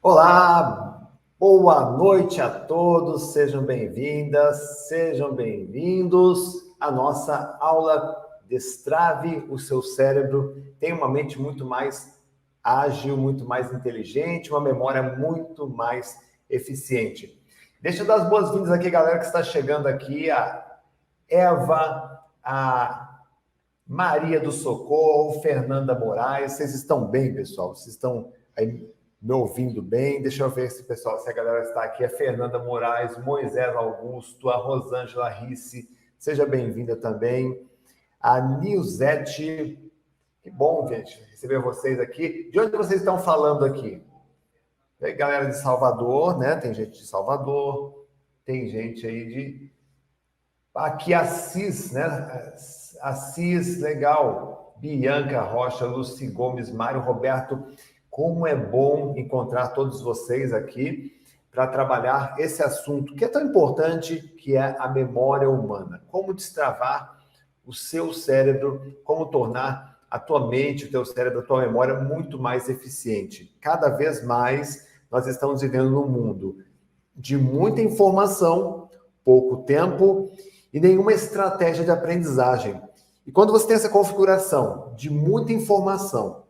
Olá, boa noite a todos, sejam bem-vindas, sejam bem-vindos à nossa aula Destrave o seu cérebro. Tenha uma mente muito mais ágil, muito mais inteligente, uma memória muito mais eficiente. Deixa eu dar as boas-vindas aqui, galera, que está chegando aqui, a Eva, a Maria do Socorro, Fernanda Moraes. Vocês estão bem, pessoal? Vocês estão aí me ouvindo bem? Deixa eu ver se a galera está aqui. A Fernanda Moraes, Moisés Augusto, a Rosângela Risse, seja bem-vinda também. A Nilzete, que bom, gente, receber vocês aqui. De onde vocês estão falando aqui? Galera de Salvador, né? Tem gente de Salvador, tem gente aí de... Aqui Assis, né? Assis, legal. Bianca Rocha, Luci Gomes, Mário Roberto. Como é bom encontrar todos vocês aqui para trabalhar esse assunto que é tão importante, que é a memória humana. Como destravar o seu cérebro, como tornar a tua mente, o teu cérebro, a tua memória muito mais eficiente. Cada vez mais nós estamos vivendo num mundo de muita informação, pouco tempo e nenhuma estratégia de aprendizagem. E quando você tem essa configuração de muita informação,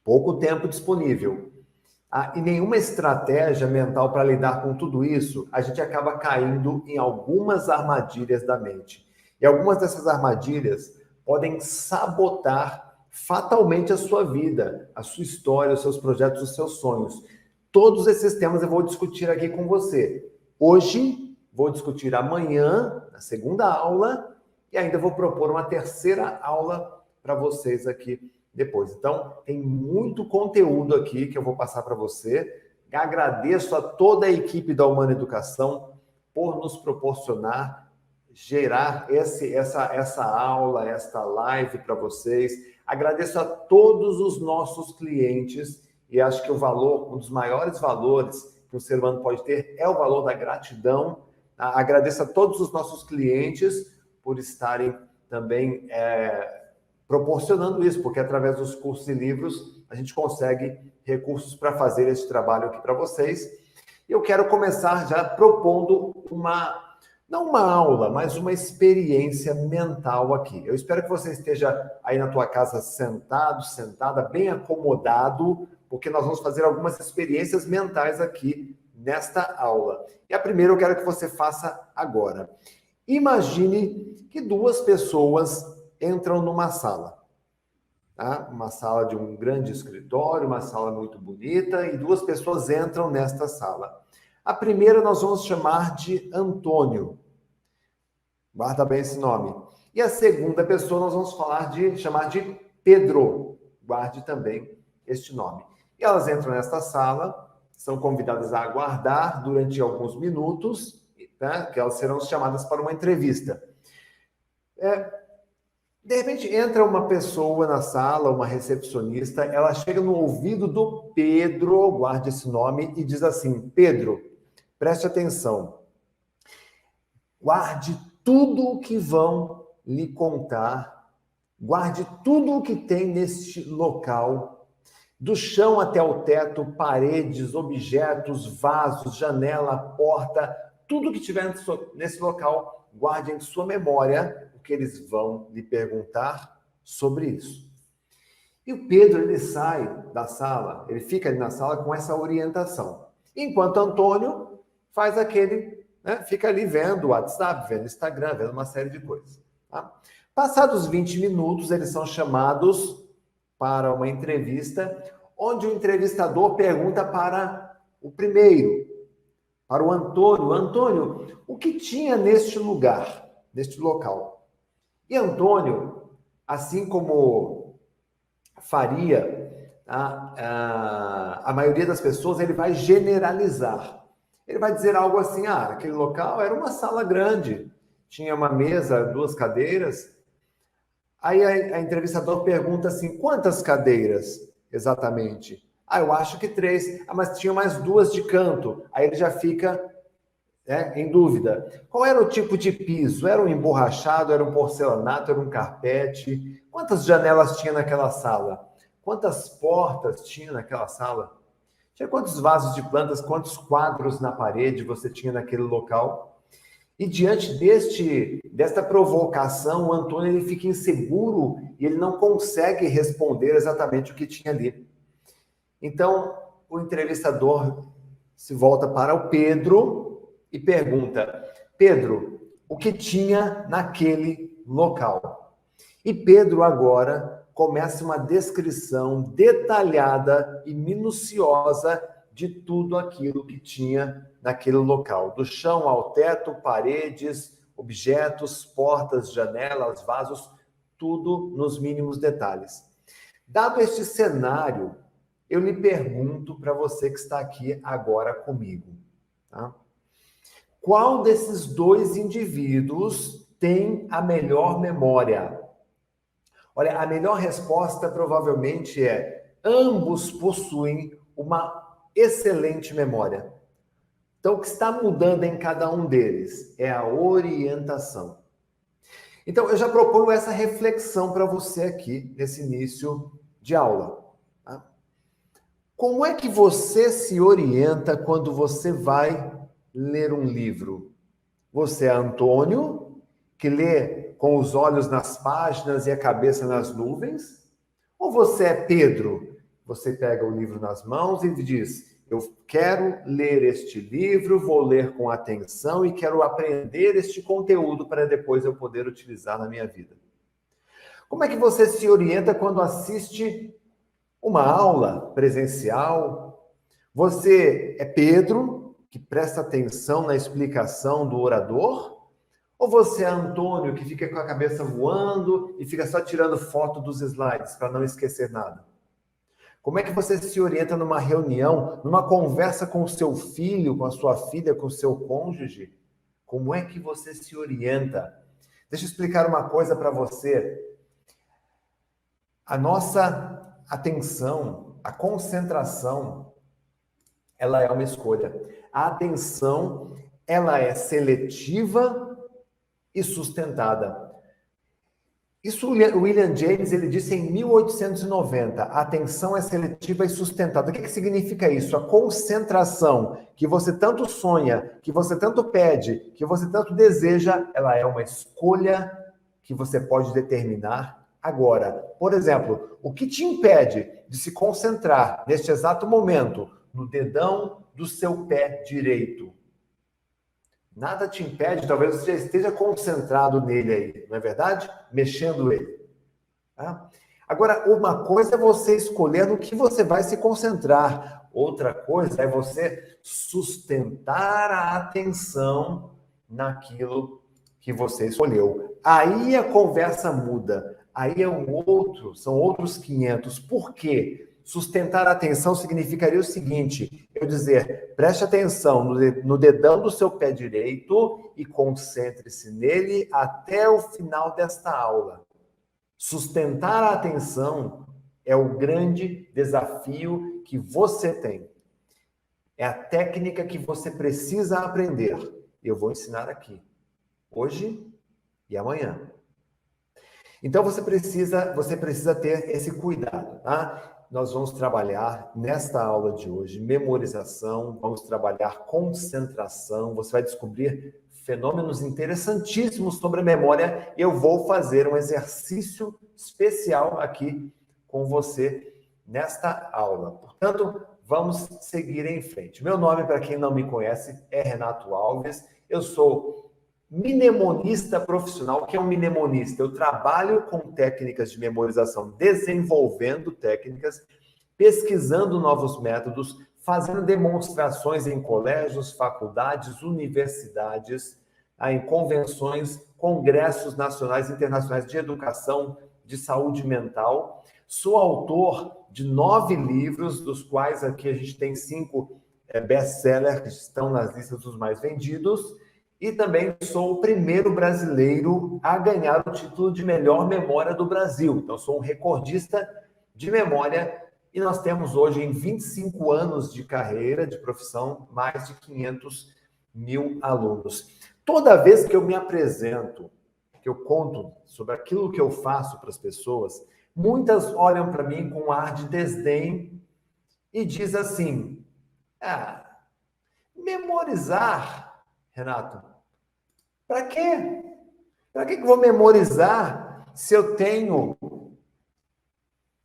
pouco tempo disponível, e nenhuma estratégia mental para lidar com tudo isso, a gente acaba caindo em algumas armadilhas da mente. E algumas dessas armadilhas podem sabotar fatalmente a sua vida, a sua história, os seus projetos, os seus sonhos. Todos esses temas eu vou discutir aqui com você. Hoje, vou discutir amanhã, na segunda aula, e ainda vou propor uma terceira aula para vocês aqui depois. Então, tem muito conteúdo aqui que eu vou passar para você. Agradeço a toda a equipe da Humana Educação por nos proporcionar, gerar essa aula, esta live para vocês. Agradeço a todos os nossos clientes e acho que o valor, um dos maiores valores que o ser humano pode ter é o valor da gratidão. Agradeço a todos os nossos clientes por estarem também proporcionando isso, porque através dos cursos e livros a gente consegue recursos para fazer esse trabalho aqui para vocês. E eu quero começar já propondo não uma aula, mas uma experiência mental aqui. Eu espero que você esteja aí na tua casa sentado, sentada, bem acomodado, porque nós vamos fazer algumas experiências mentais aqui nesta aula. E a primeira eu quero que você faça agora. Imagine que duas pessoas entram numa sala. Tá? Uma sala de um grande escritório, uma sala muito bonita, e duas pessoas entram nesta sala. A primeira nós vamos chamar de Antônio. Guarda bem esse nome. E a segunda pessoa nós vamos chamar de Pedro. Guarde também este nome. E elas entram nesta sala, são convidadas a aguardar durante alguns minutos, tá? Que elas serão chamadas para uma entrevista. De repente, entra uma pessoa na sala, uma recepcionista, ela chega no ouvido do Pedro, guarde esse nome, e diz assim: Pedro, preste atenção, guarde tudo o que vão lhe contar, guarde tudo o que tem neste local, do chão até o teto, paredes, objetos, vasos, janela, porta, tudo que tiver nesse local, guarde em sua memória, que eles vão lhe perguntar sobre isso. E o Pedro, ele sai da sala, ele fica ali na sala com essa orientação. Enquanto Antônio faz fica ali vendo o WhatsApp, vendo o Instagram, vendo uma série de coisas. Tá? Passados 20 minutos, eles são chamados para uma entrevista, onde o entrevistador pergunta para o primeiro, para o Antônio: Antônio, o que tinha neste lugar, neste local? E Antônio, assim como faria a maioria das pessoas, ele vai generalizar. Ele vai dizer algo assim: aquele local era uma sala grande, tinha uma mesa, duas cadeiras. Aí a entrevistadora pergunta assim: quantas cadeiras exatamente? Eu acho que 3. Mas tinha mais 2 de canto. Aí ele já fica em dúvida. Qual era o tipo de piso? Era um emborrachado? Era um porcelanato? Era um carpete? Quantas janelas tinha naquela sala? Quantas portas tinha naquela sala? Tinha quantos vasos de plantas? Quantos quadros na parede você tinha naquele local? E diante desta provocação, o Antônio ele fica inseguro e ele não consegue responder exatamente o que tinha ali. Então, o entrevistador se volta para o Pedro e pergunta: Pedro, o que tinha naquele local? E Pedro agora começa uma descrição detalhada e minuciosa de tudo aquilo que tinha naquele local. Do chão ao teto, paredes, objetos, portas, janelas, vasos, tudo nos mínimos detalhes. Dado este cenário, eu lhe pergunto para você que está aqui agora comigo, tá? Qual desses dois indivíduos tem a melhor memória? Olha, a melhor resposta provavelmente é: ambos possuem uma excelente memória. Então, o que está mudando em cada um deles é a orientação. Então, eu já proponho essa reflexão para você aqui, nesse início de aula. Tá? Como é que você se orienta quando você vai ler um livro? Você é Antônio, que lê com os olhos nas páginas e a cabeça nas nuvens? Ou você é Pedro? Você pega o livro nas mãos e diz: eu quero ler este livro, vou ler com atenção e quero aprender este conteúdo para depois eu poder utilizar na minha vida. Como é que você se orienta quando assiste uma aula presencial? Você é Pedro, que presta atenção na explicação do orador? Ou você é Antônio, que fica com a cabeça voando e fica só tirando foto dos slides para não esquecer nada? Como é que você se orienta numa reunião, numa conversa com o seu filho, com a sua filha, com o seu cônjuge? Como é que você se orienta? Deixa eu explicar uma coisa para você. A nossa atenção, a concentração, ela é uma escolha. A atenção, ela é seletiva e sustentada. Isso o William James, ele disse em 1890, a atenção é seletiva e sustentada. O que significa isso? A concentração que você tanto sonha, que você tanto pede, que você tanto deseja, ela é uma escolha que você pode determinar agora. Por exemplo, o que te impede de se concentrar neste exato momento no dedão do seu pé direito? Nada te impede, talvez você já esteja concentrado nele aí, não é verdade? Mexendo ele. Tá? Agora, uma coisa é você escolher no que você vai se concentrar. Outra coisa é você sustentar a atenção naquilo que você escolheu. Aí a conversa muda. Aí são outros 500. Por quê? Sustentar a atenção significaria o seguinte, eu dizer, preste atenção no dedão do seu pé direito e concentre-se nele até o final desta aula. Sustentar a atenção é o grande desafio que você tem. É a técnica que você precisa aprender. Eu vou ensinar aqui, hoje e amanhã. Então você precisa ter esse cuidado, tá? Nós vamos trabalhar nesta aula de hoje memorização, vamos trabalhar concentração, você vai descobrir fenômenos interessantíssimos sobre a memória. Eu vou fazer um exercício especial aqui com você nesta aula. Portanto, vamos seguir em frente. Meu nome, para quem não me conhece, é Renato Alves. Eu sou mnemonista profissional. O que é um mnemonista? Eu trabalho com técnicas de memorização, desenvolvendo técnicas, pesquisando novos métodos, fazendo demonstrações em colégios, faculdades, universidades, em convenções, congressos nacionais e internacionais de educação, de saúde mental. Sou autor de 9 livros, dos quais aqui a gente tem 5 best-sellers que estão nas listas dos mais vendidos. E também sou o primeiro brasileiro a ganhar o título de melhor memória do Brasil. Então, sou um recordista de memória e nós temos hoje, em 25 anos de carreira, de profissão, mais de 500 mil alunos. Toda vez que eu me apresento, que eu conto sobre aquilo que eu faço para as pessoas, muitas olham para mim com um ar de desdém e diz assim, memorizar... Renato, para quê? Para que eu vou memorizar se eu tenho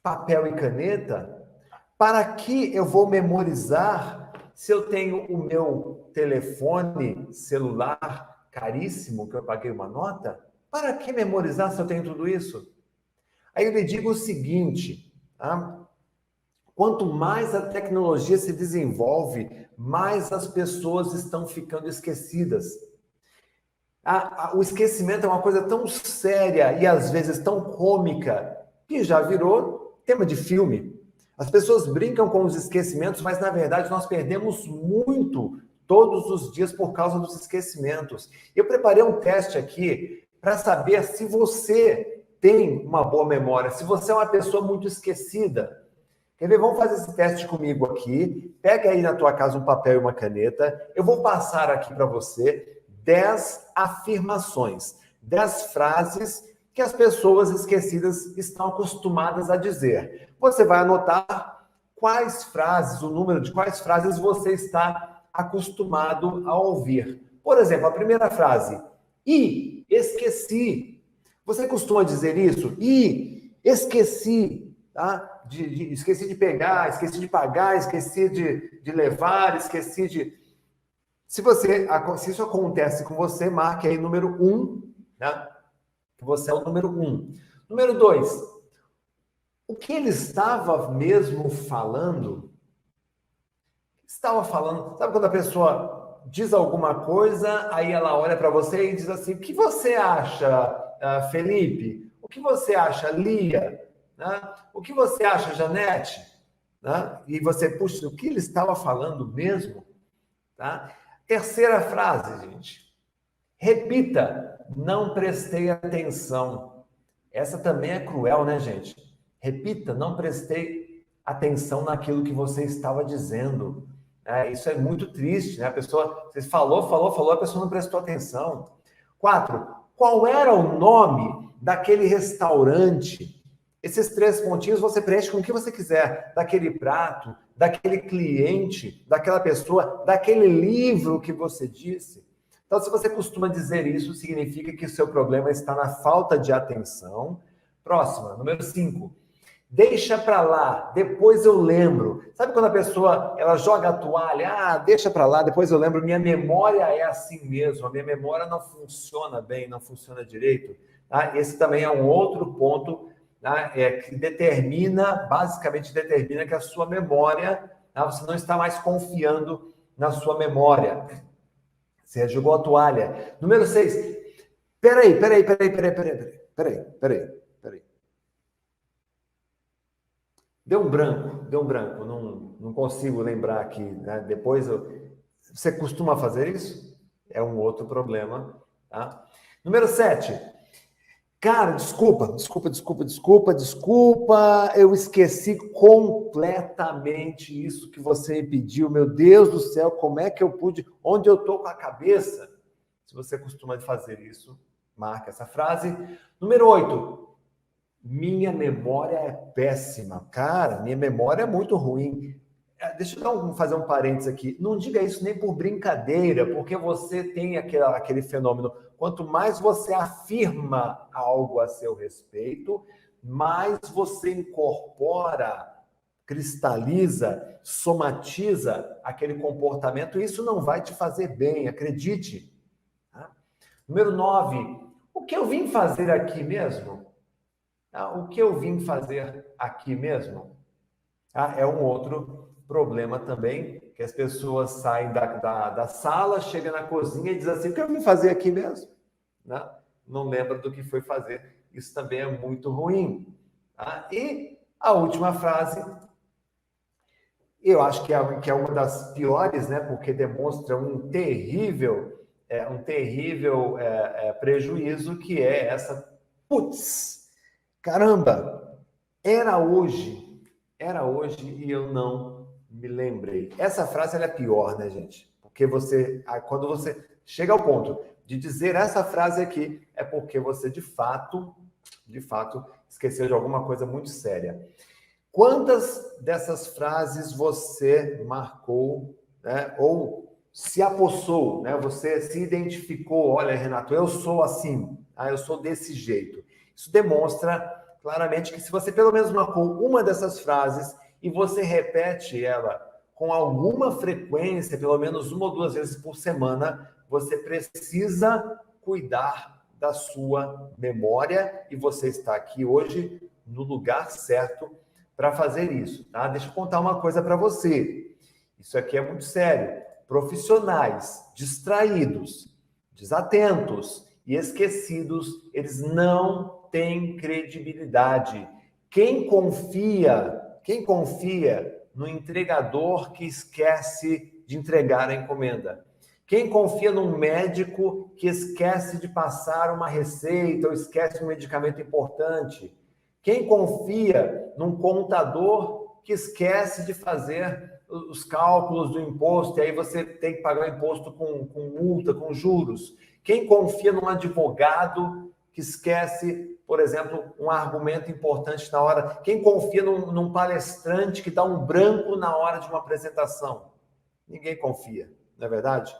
papel e caneta? Para que eu vou memorizar se eu tenho o meu telefone celular caríssimo, que eu paguei uma nota? Para que memorizar se eu tenho tudo isso? Aí eu lhe digo o seguinte, tá? Quanto mais a tecnologia se desenvolve, mais as pessoas estão ficando esquecidas. O esquecimento é uma coisa tão séria e às vezes tão cômica que já virou tema de filme. As pessoas brincam com os esquecimentos, mas na verdade nós perdemos muito todos os dias por causa dos esquecimentos. Eu preparei um teste aqui para saber se você tem uma boa memória, se você é uma pessoa muito esquecida. Quer ver? Vamos fazer esse teste comigo aqui. Pega aí na tua casa um papel e uma caneta. Eu vou passar aqui para você 10 afirmações, 10 frases que as pessoas esquecidas estão acostumadas a dizer. Você vai anotar quais frases, o número de quais frases você está acostumado a ouvir. Por exemplo, a primeira frase, e esqueci. Você costuma dizer isso? E esqueci, tá? Esqueci de pegar, esqueci de pagar, esqueci de levar, esqueci de... Se isso acontece com você, marque aí número 1, né? Que você é o número 1. Número 2, o que ele estava mesmo falando? Estava falando, sabe quando a pessoa diz alguma coisa, aí ela olha para você e diz assim, o que você acha, Felipe? O que você acha, Lia? Né? O que você acha, Janete? Né? E você, puxa, o que ele estava falando mesmo? Tá? Terceira frase, gente. Repita, não prestei atenção. Essa também é cruel, né, gente? Repita, não prestei atenção naquilo que você estava dizendo. Isso é muito triste, né? A pessoa, você falou, a pessoa não prestou atenção. 4, qual era o nome daquele restaurante? Esses 3 pontinhos você preenche com o que você quiser, daquele prato, daquele cliente, daquela pessoa, daquele livro que você disse. Então, se você costuma dizer isso, significa que o seu problema está na falta de atenção. Próxima, número 5. Deixa para lá, depois eu lembro. Sabe quando a pessoa ela joga a toalha? Ah, deixa para lá, depois eu lembro. Minha memória é assim mesmo. A minha memória não funciona bem, não funciona direito. Tá? Esse também é um outro ponto, tá? Que basicamente determina que a sua memória, tá? Você não está mais confiando na sua memória. Você jogou a toalha. Número 6. Peraí. Deu um branco. Não consigo lembrar aqui, né? Você costuma fazer isso? É um outro problema, tá? Número 7. Cara, desculpa. Eu esqueci completamente isso que você me pediu. Meu Deus do céu, como é que eu pude? Onde eu tô com a cabeça? Se você costuma fazer isso, marca essa frase. Número 8. Minha memória é péssima. Cara, minha memória é muito ruim. Deixa eu fazer um parênteses aqui. Não diga isso nem por brincadeira, porque você tem aquele fenômeno. Quanto mais você afirma algo a seu respeito, mais você incorpora, cristaliza, somatiza aquele comportamento. E isso não vai te fazer bem, acredite. Tá? Número 9. O que eu vim fazer aqui mesmo? O que eu vim fazer aqui mesmo? É um outro problema também, que as pessoas saem da sala, chegam na cozinha e dizem assim, o que eu vim fazer aqui mesmo? Né? Não lembra do que foi fazer. Isso também é muito ruim. Tá? E a última frase, eu acho que é uma das piores, né? Porque demonstra um terrível prejuízo, que é essa, putz, caramba, era hoje e eu não me lembrei. Essa frase ela é pior, né, gente? Porque quando você chega ao ponto de dizer essa frase aqui, é porque você de fato esqueceu de alguma coisa muito séria. Quantas dessas frases você marcou, né, ou se apossou, né? Você se identificou, olha, Renato, eu sou assim, eu sou desse jeito. Isso demonstra claramente que se você pelo menos marcou uma dessas frases e você repete ela com alguma frequência, pelo menos 1 ou 2 vezes por semana, você precisa cuidar da sua memória e você está aqui hoje no lugar certo para fazer isso, tá? Deixa eu contar uma coisa para você. Isso aqui é muito sério. Profissionais distraídos, desatentos e esquecidos, eles não têm credibilidade. Quem confia no entregador que esquece de entregar a encomenda? Quem confia num médico que esquece de passar uma receita ou esquece um medicamento importante? Quem confia num contador que esquece de fazer os cálculos do imposto e aí você tem que pagar o imposto com multa, com juros? Quem confia num advogado que esquece, por exemplo, um argumento importante na hora? Quem confia num palestrante que dá um branco na hora de uma apresentação? Ninguém confia, não é verdade?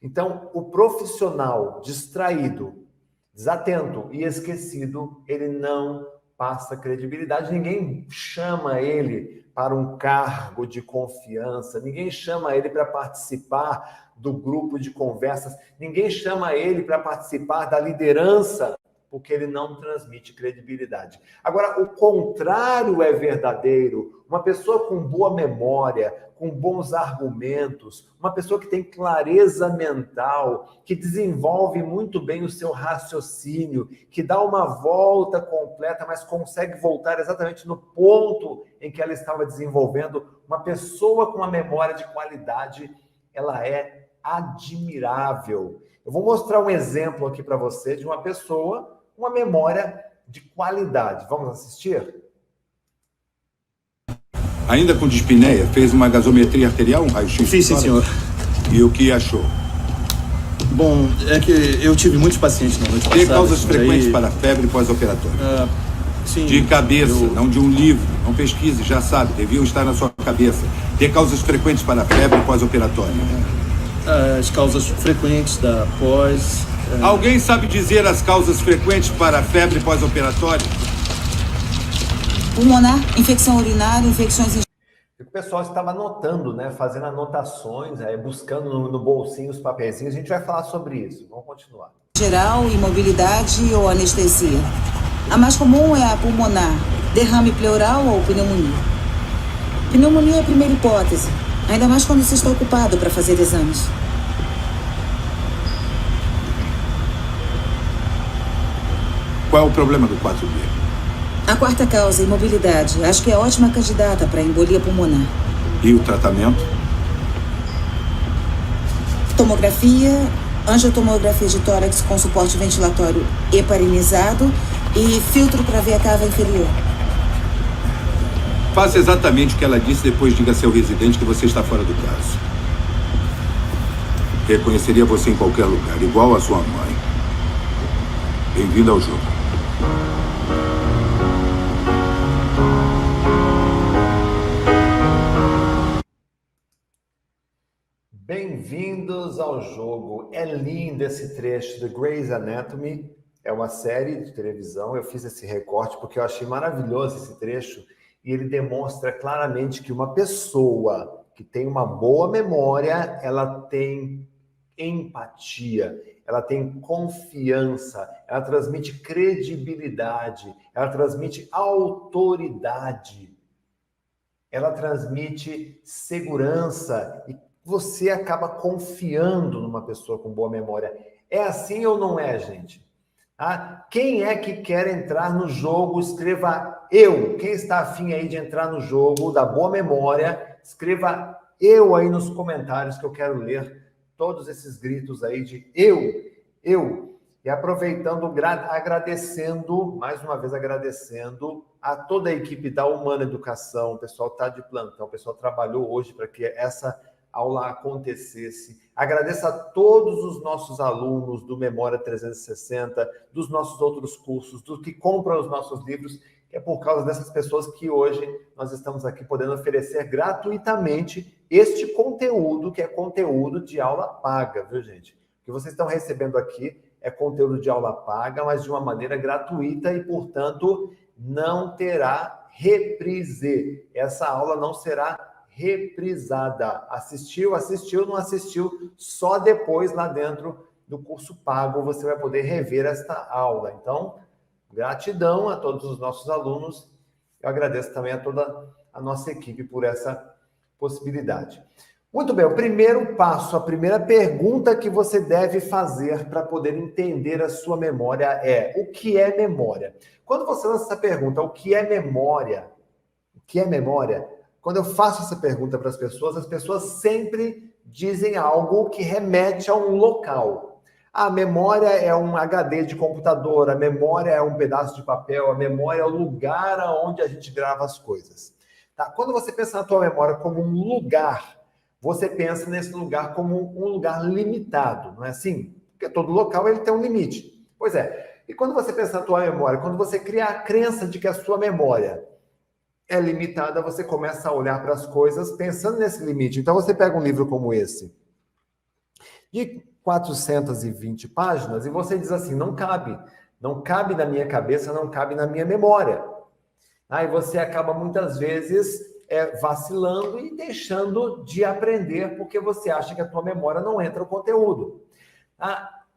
Então, o profissional distraído, desatento e esquecido, ele não passa credibilidade. Ninguém chama ele para um cargo de confiança, ninguém chama ele para participar do grupo de conversas, ninguém chama ele para participar da liderança, porque ele não transmite credibilidade. Agora, o contrário é verdadeiro. Uma pessoa com boa memória, com bons argumentos, uma pessoa que tem clareza mental, que desenvolve muito bem o seu raciocínio, que dá uma volta completa, mas consegue voltar exatamente no ponto em que ela estava desenvolvendo. Uma pessoa com uma memória de qualidade, ela é admirável. Eu vou mostrar um exemplo aqui para você de uma pessoa com uma memória de qualidade. Vamos assistir? Ainda com dispneia, fez uma gasometria arterial, um raio-x? Fiz, sim, senhor. E o que achou? Bom, é que eu tive muitos pacientes na noite passada. Tem causas frequentes para febre pós-operatória? Sim. De cabeça, não de um livro. Não pesquise, já sabe, deviam estar na sua cabeça. Tem causas frequentes para febre pós-operatória? As causas frequentes da pós... Alguém sabe dizer as causas frequentes para a febre pós-operatória? Pulmonar, infecção urinária, infecções... O pessoal estava anotando, né? Fazendo anotações, buscando no bolsinho os papeizinhos. A gente vai falar sobre isso. Vamos continuar. Geral, imobilidade ou anestesia. A mais comum é a pulmonar, derrame pleural ou pneumonia. Pneumonia é a primeira hipótese, ainda mais quando se está ocupado para fazer exames. Qual é o problema do 4B? A quarta causa, imobilidade. Acho que é ótima candidata para embolia pulmonar. E o tratamento? Tomografia, angiotomografia de tórax com suporte ventilatório heparinizado e filtro para ver a cava inferior. Faça exatamente o que ela disse, depois diga a seu residente que você está fora do caso. Reconheceria você em qualquer lugar, igual a sua mãe. Bem-vindo ao jogo. Bem-vindos ao jogo. É lindo esse trecho de Grey's Anatomy. É uma série de televisão. Eu fiz esse recorte porque eu achei maravilhoso esse trecho e ele demonstra claramente que uma pessoa que tem uma boa memória, ela tem empatia, ela tem confiança, ela transmite credibilidade, ela transmite autoridade, ela transmite segurança e você acaba confiando numa pessoa com boa memória. É assim ou não é, gente? Quem é que quer entrar no jogo? Escreva eu. Quem está afim aí de entrar no jogo da boa memória, escreva eu aí nos comentários que eu quero ler todos esses gritos aí de eu. E aproveitando, agradecendo, mais uma vez agradecendo a toda a equipe da Humana Educação. O pessoal está de plantão, o pessoal trabalhou hoje para que essa aula acontecesse. Agradeço a todos os nossos alunos do Memória 360, dos nossos outros cursos, dos que compram os nossos livros, que é por causa dessas pessoas que hoje nós estamos aqui podendo oferecer gratuitamente este conteúdo, que é conteúdo de aula paga, viu, gente? O que vocês estão recebendo aqui é conteúdo de aula paga, mas de uma maneira gratuita e, portanto, não terá reprise. Essa aula não será reprisada. Assistiu, não assistiu, só depois lá dentro do curso pago você vai poder rever esta aula. Então, gratidão a todos os nossos alunos. Eu agradeço também a toda a nossa equipe por essa possibilidade. Muito bem, o primeiro passo, a primeira pergunta que você deve fazer para poder entender a sua memória é: o que é memória? Quando você lança essa pergunta, o que é memória? O que é memória? Quando eu faço essa pergunta para as pessoas sempre dizem algo que remete a um local. A memória é um HD de computador, a memória é um pedaço de papel, a memória é o lugar onde a gente grava as coisas. Tá? Quando você pensa na tua memória como um lugar, você pensa nesse lugar como um lugar limitado, não é assim? Porque todo local ele tem um limite. Pois é. E quando você pensa na tua memória, quando você cria a crença de que a sua memória é limitada, você começa a olhar para as coisas pensando nesse limite. Então você pega um livro como esse, de 420 páginas, e você diz assim, não cabe na minha cabeça, não cabe na minha memória. Aí você acaba muitas vezes vacilando e deixando de aprender porque você acha que a tua memória não entra o conteúdo.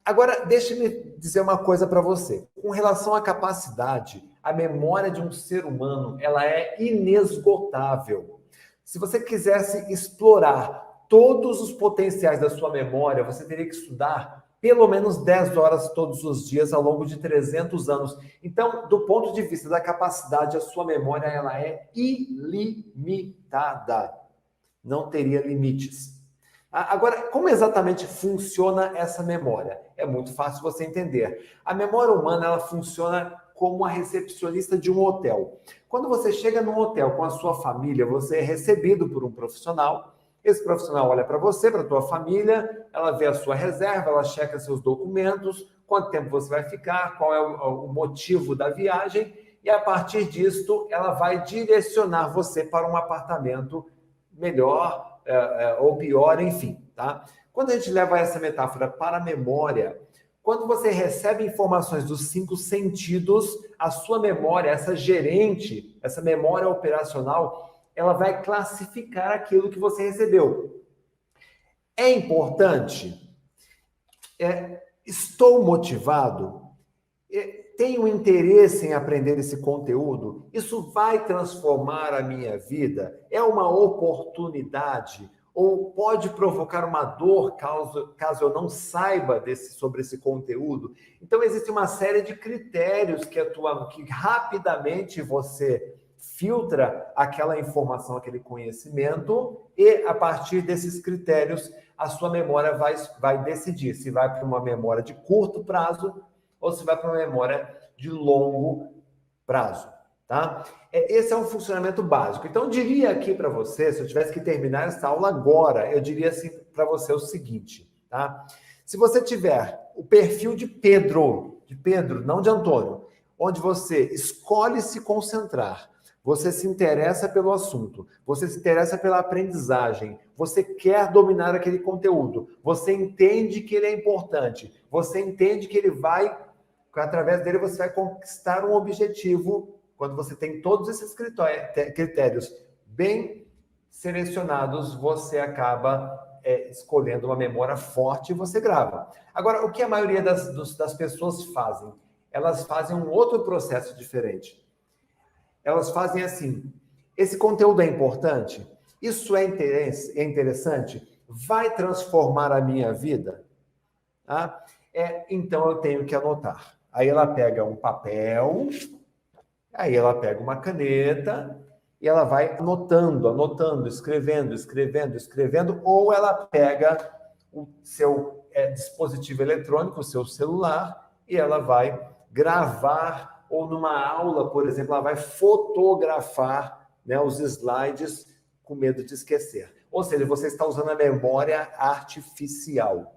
Agora, deixe-me dizer uma coisa para você. Com relação à capacidade, a memória de um ser humano, ela é inesgotável. Se você quisesse explorar todos os potenciais da sua memória, você teria que estudar pelo menos 10 horas todos os dias ao longo de 300 anos. Então, do ponto de vista da capacidade, a sua memória ela é ilimitada. Não teria limites. Agora, como exatamente funciona essa memória? É muito fácil você entender. A memória humana ela funciona como a recepcionista de um hotel. Quando você chega num hotel com a sua família, você é recebido por um profissional. Esse profissional olha para você, para a tua família, ela vê a sua reserva, ela checa seus documentos, quanto tempo você vai ficar, qual é o motivo da viagem, e a partir disto, ela vai direcionar você para um apartamento melhor ou pior, enfim, tá? Quando a gente leva essa metáfora para a memória, quando você recebe informações dos 5 sentidos, a sua memória, essa gerente, essa memória operacional, ela vai classificar aquilo que você recebeu. É importante? Estou motivado? Tenho interesse em aprender esse conteúdo? Isso vai transformar a minha vida? É uma oportunidade? Ou pode provocar uma dor caso eu não saiba sobre esse conteúdo? Então, existe uma série de critérios que rapidamente você filtra aquela informação, aquele conhecimento, e a partir desses critérios, a sua memória vai decidir se vai para uma memória de curto prazo ou se vai para uma memória de longo prazo, tá? Esse é um funcionamento básico. Então, eu diria aqui para você, se eu tivesse que terminar essa aula agora, eu diria assim para você o seguinte, tá? Se você tiver o perfil de Pedro, não de Antônio, onde você escolhe se concentrar, você se interessa pelo assunto, você se interessa pela aprendizagem, você quer dominar aquele conteúdo, você entende que ele é importante, você entende que através dele você vai conquistar um objetivo. Quando você tem todos esses critérios bem selecionados, você acaba escolhendo uma memória forte e você grava. Agora, o que a maioria das pessoas fazem? Elas fazem um outro processo diferente. Elas fazem assim, esse conteúdo é importante? Isso é interessante? Vai transformar a minha vida? Tá? Então eu tenho que anotar. Aí ela pega um papel, aí ela pega uma caneta e ela vai anotando, escrevendo, ou ela pega o seu dispositivo eletrônico, o seu celular, e ela vai gravar, ou numa aula, por exemplo, ela vai fotografar, né, os slides com medo de esquecer. Ou seja, você está usando a memória artificial.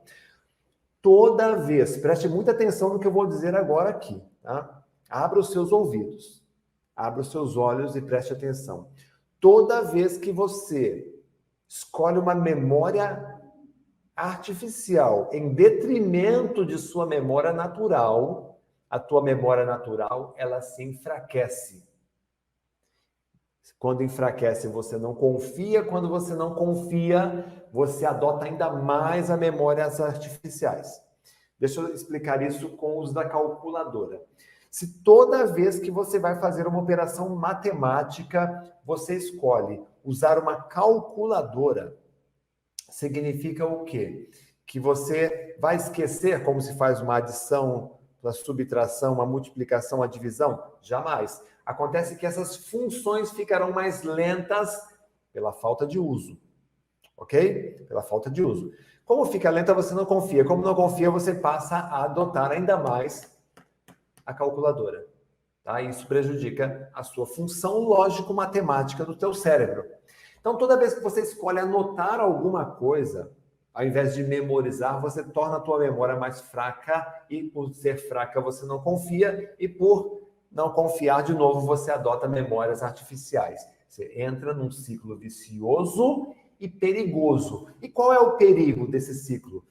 Toda vez, preste muita atenção no que eu vou dizer agora aqui, tá? Abra os seus ouvidos, abra os seus olhos e preste atenção. Toda vez que você escolhe uma memória artificial em detrimento de sua memória natural, a tua memória natural, ela se enfraquece. Quando enfraquece, você não confia. Quando você não confia, você adota ainda mais as memórias artificiais. Deixa eu explicar isso com o uso da calculadora. Se toda vez que você vai fazer uma operação matemática, você escolhe usar uma calculadora, significa o quê? Que você vai esquecer como se faz uma adição, uma subtração, uma multiplicação, uma divisão? Jamais. Acontece que essas funções ficarão mais lentas pela falta de uso. Ok? Pela falta de uso. Como fica lenta, você não confia. Como não confia, você passa a adotar ainda mais a calculadora. Tá? Isso prejudica a sua função lógico-matemática do teu cérebro. Então, toda vez que você escolhe anotar alguma coisa, ao invés de memorizar, você torna a tua memória mais fraca, e por ser fraca você não confia, e por não confiar de novo você adota memórias artificiais. Você entra num ciclo vicioso e perigoso. E qual é o perigo desse ciclo?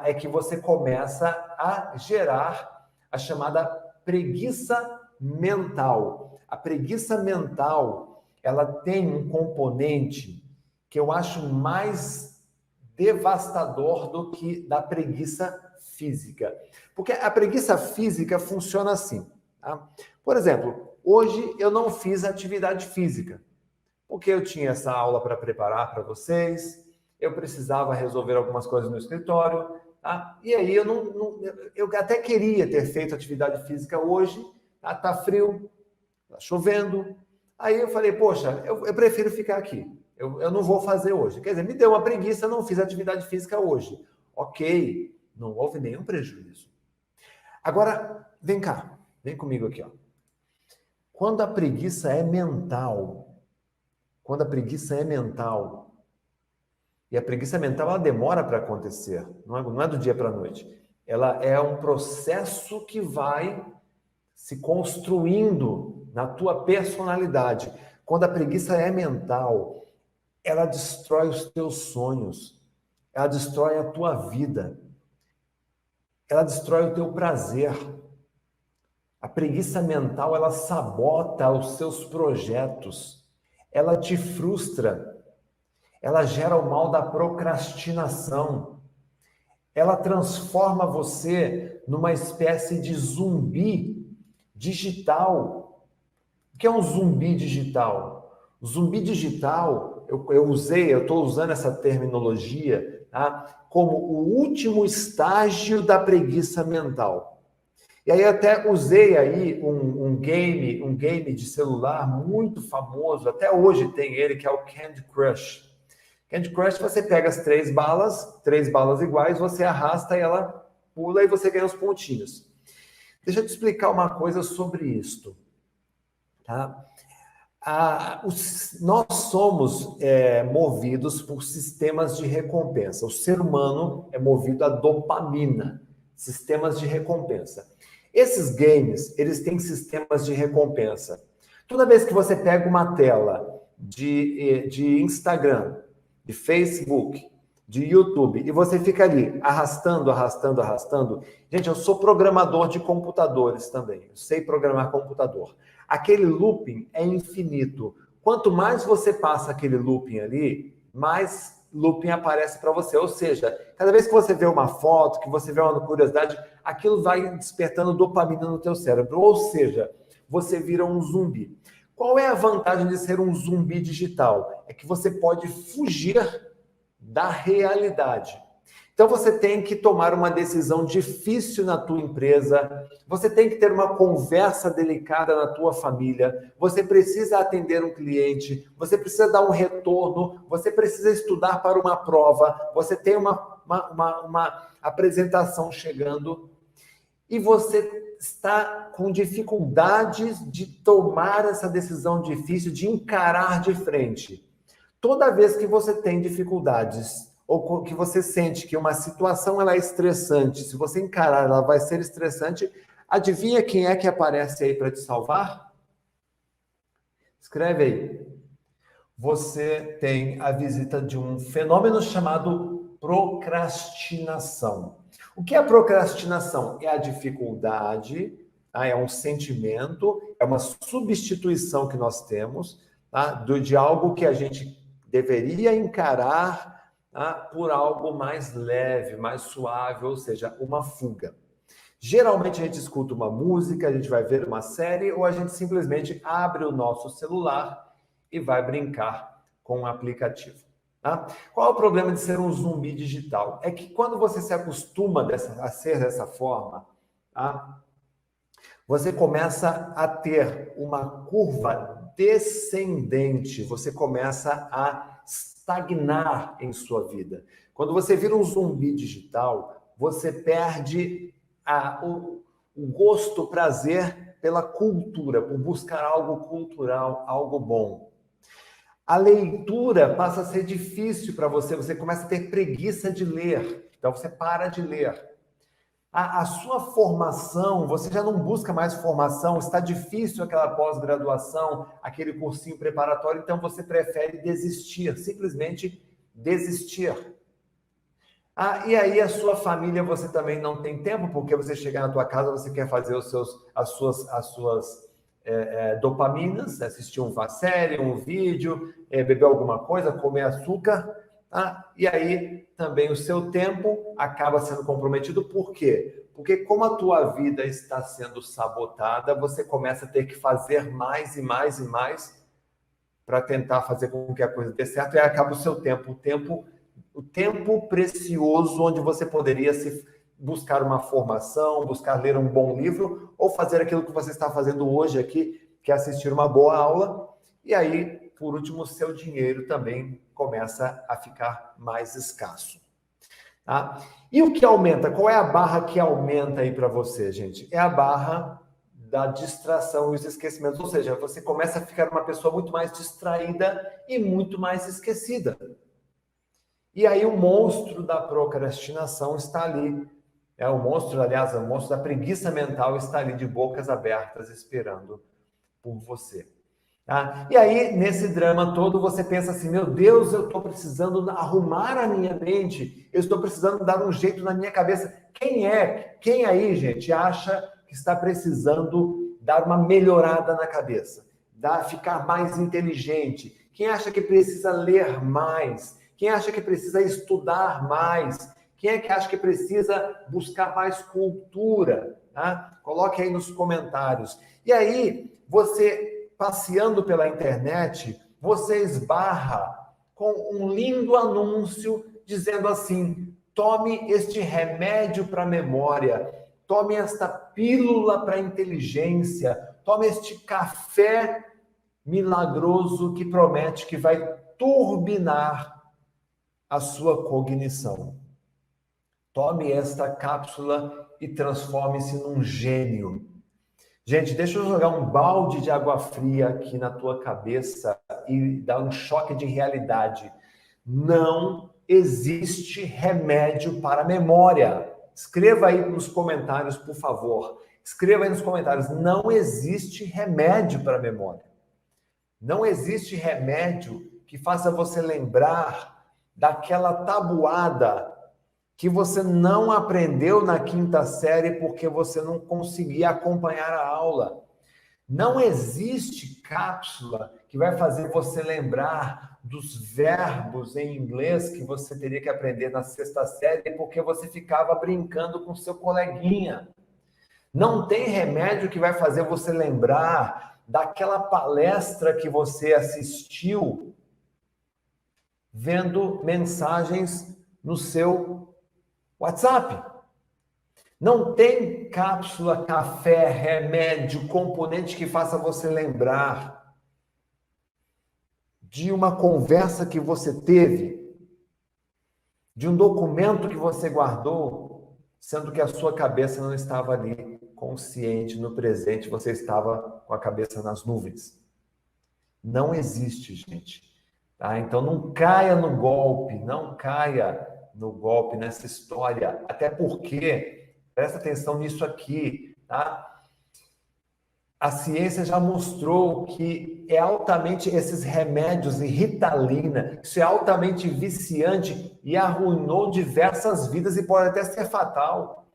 é que você começa a gerar a chamada preguiça mental. A preguiça mental, ela tem um componente que eu acho mais devastador do que da preguiça física. Porque a preguiça física funciona assim, tá? Por exemplo, hoje eu não fiz atividade física, porque eu tinha essa aula para preparar para vocês, eu precisava resolver algumas coisas no escritório, tá? E aí eu até queria ter feito atividade física hoje, tá frio, tá chovendo. Aí eu falei, poxa, eu prefiro ficar aqui. Eu não vou fazer hoje. Quer dizer, me deu uma preguiça, não fiz atividade física hoje. Ok, não houve nenhum prejuízo. Agora, vem cá, vem comigo aqui, ó. Quando a preguiça é mental, e a preguiça mental ela demora para acontecer, não é do dia para a noite. Ela é um processo que vai se construindo na tua personalidade. Quando a preguiça é mental, ela destrói os teus sonhos, ela destrói a tua vida, ela destrói o teu prazer. A preguiça mental, ela sabota os seus projetos, ela te frustra, ela gera o mal da procrastinação, ela transforma você numa espécie de zumbi digital. O que é um zumbi digital? O zumbi digital, eu estou usando essa terminologia, tá? Como o último estágio da preguiça mental. E aí até usei aí um game de celular muito famoso, até hoje tem ele, que é o Candy Crush. Candy Crush, você pega as três balas iguais, você arrasta e ela pula e você ganha os pontinhos. Deixa eu te explicar uma coisa sobre isto. Tá? Nós somos movidos por sistemas de recompensa. O ser humano é movido a dopamina, sistemas de recompensa. Esses games, eles têm sistemas de recompensa. Toda vez que você pega uma tela de Instagram, de Facebook, de YouTube, e você fica ali arrastando. Gente, eu sou programador de computadores também. Eu sei programar computador. Aquele looping é infinito. Quanto mais você passa aquele looping ali, mais looping aparece para você. Ou seja, cada vez que você vê uma foto, que você vê uma curiosidade, aquilo vai despertando dopamina no teu cérebro. Ou seja, você vira um zumbi. Qual é a vantagem de ser um zumbi digital? É que você pode fugir da realidade. Então você tem que tomar uma decisão difícil na tua empresa, você tem que ter uma conversa delicada na tua família, você precisa atender um cliente, você precisa dar um retorno, você precisa estudar para uma prova, você tem uma apresentação chegando e você está com dificuldades de tomar essa decisão difícil, de encarar de frente. Toda vez que você tem dificuldades ou que você sente que uma situação ela é estressante, se você encarar, ela vai ser estressante, adivinha quem é que aparece aí para te salvar? Escreve aí. Você tem a visita de um fenômeno chamado procrastinação. O que é procrastinação? É a dificuldade, tá? É um sentimento, é uma substituição que nós temos, tá? De algo que a gente deveria encarar, tá? Por algo mais leve, mais suave, ou seja, uma fuga. Geralmente a gente escuta uma música, a gente vai ver uma série, ou a gente simplesmente abre o nosso celular e vai brincar com um aplicativo. Tá? Qual é o problema de ser um zumbi digital? É que quando você se acostuma a ser dessa forma, tá? Você começa a ter uma curva descendente, você começa a estagnar em sua vida. Quando você vira um zumbi digital, você perde o gosto, o prazer pela cultura, por buscar algo cultural, algo bom. A leitura passa a ser difícil para você, você começa a ter preguiça de ler, então você para de ler. A sua formação, você já não busca mais formação, está difícil aquela pós-graduação, aquele cursinho preparatório, então você prefere desistir, simplesmente desistir. E aí a sua família você também não tem tempo, porque você chega na tua casa, você quer fazer as suas dopaminas, assistir uma série, um vídeo, beber alguma coisa, comer açúcar, tá? E aí também o seu tempo acaba sendo comprometido. Por quê? Porque como a tua vida está sendo sabotada, você começa a ter que fazer mais e mais e mais para tentar fazer com que a coisa dê certo, e aí acaba o seu tempo, o tempo precioso onde você poderia buscar uma formação, buscar ler um bom livro, ou fazer aquilo que você está fazendo hoje aqui, que é assistir uma boa aula. E aí, por último, o seu dinheiro também começa a ficar mais escasso. Tá? E o que aumenta? Qual é a barra que aumenta aí para você, gente? É a barra da distração e os esquecimentos. Ou seja, você começa a ficar uma pessoa muito mais distraída e muito mais esquecida. E aí o monstro da procrastinação está ali. O monstro da preguiça mental está ali de bocas abertas esperando por você. Tá? E aí, nesse drama todo, você pensa assim, meu Deus, eu estou precisando arrumar a minha mente, eu estou precisando dar um jeito na minha cabeça. Quem aí, gente, acha que está precisando dar uma melhorada na cabeça? Ficar mais inteligente? Quem acha que precisa ler mais? Quem acha que precisa estudar mais? Quem é que acha que precisa buscar mais cultura? Tá? Coloque aí nos comentários. E aí, você, passeando pela internet, você esbarra com um lindo anúncio dizendo assim, tome este remédio para a memória, tome esta pílula para a inteligência, tome este café milagroso que promete que vai turbinar a sua cognição. Tome esta cápsula e transforme-se num gênio. Gente, deixa eu jogar um balde de água fria aqui na tua cabeça e dar um choque de realidade. Não existe remédio para a memória. Escreva aí nos comentários, por favor. Escreva aí nos comentários. Não existe remédio para a memória. Não existe remédio que faça você lembrar daquela tabuada que você não aprendeu na quinta série porque você não conseguia acompanhar a aula. Não existe cápsula que vai fazer você lembrar dos verbos em inglês que você teria que aprender na sexta série porque você ficava brincando com seu coleguinha. Não tem remédio que vai fazer você lembrar daquela palestra que você assistiu vendo mensagens no seu WhatsApp. Não tem cápsula, café, remédio, componente que faça você lembrar de uma conversa que você teve, de um documento que você guardou, sendo que a sua cabeça não estava ali consciente no presente, você estava com a cabeça nas nuvens. Não existe, gente. Tá? Então não caia no golpe, não caia no golpe, nessa história, até porque, presta atenção nisso aqui, tá? A ciência já mostrou que é altamente, esses remédios e Ritalina, isso é altamente viciante e arruinou diversas vidas e pode até ser fatal,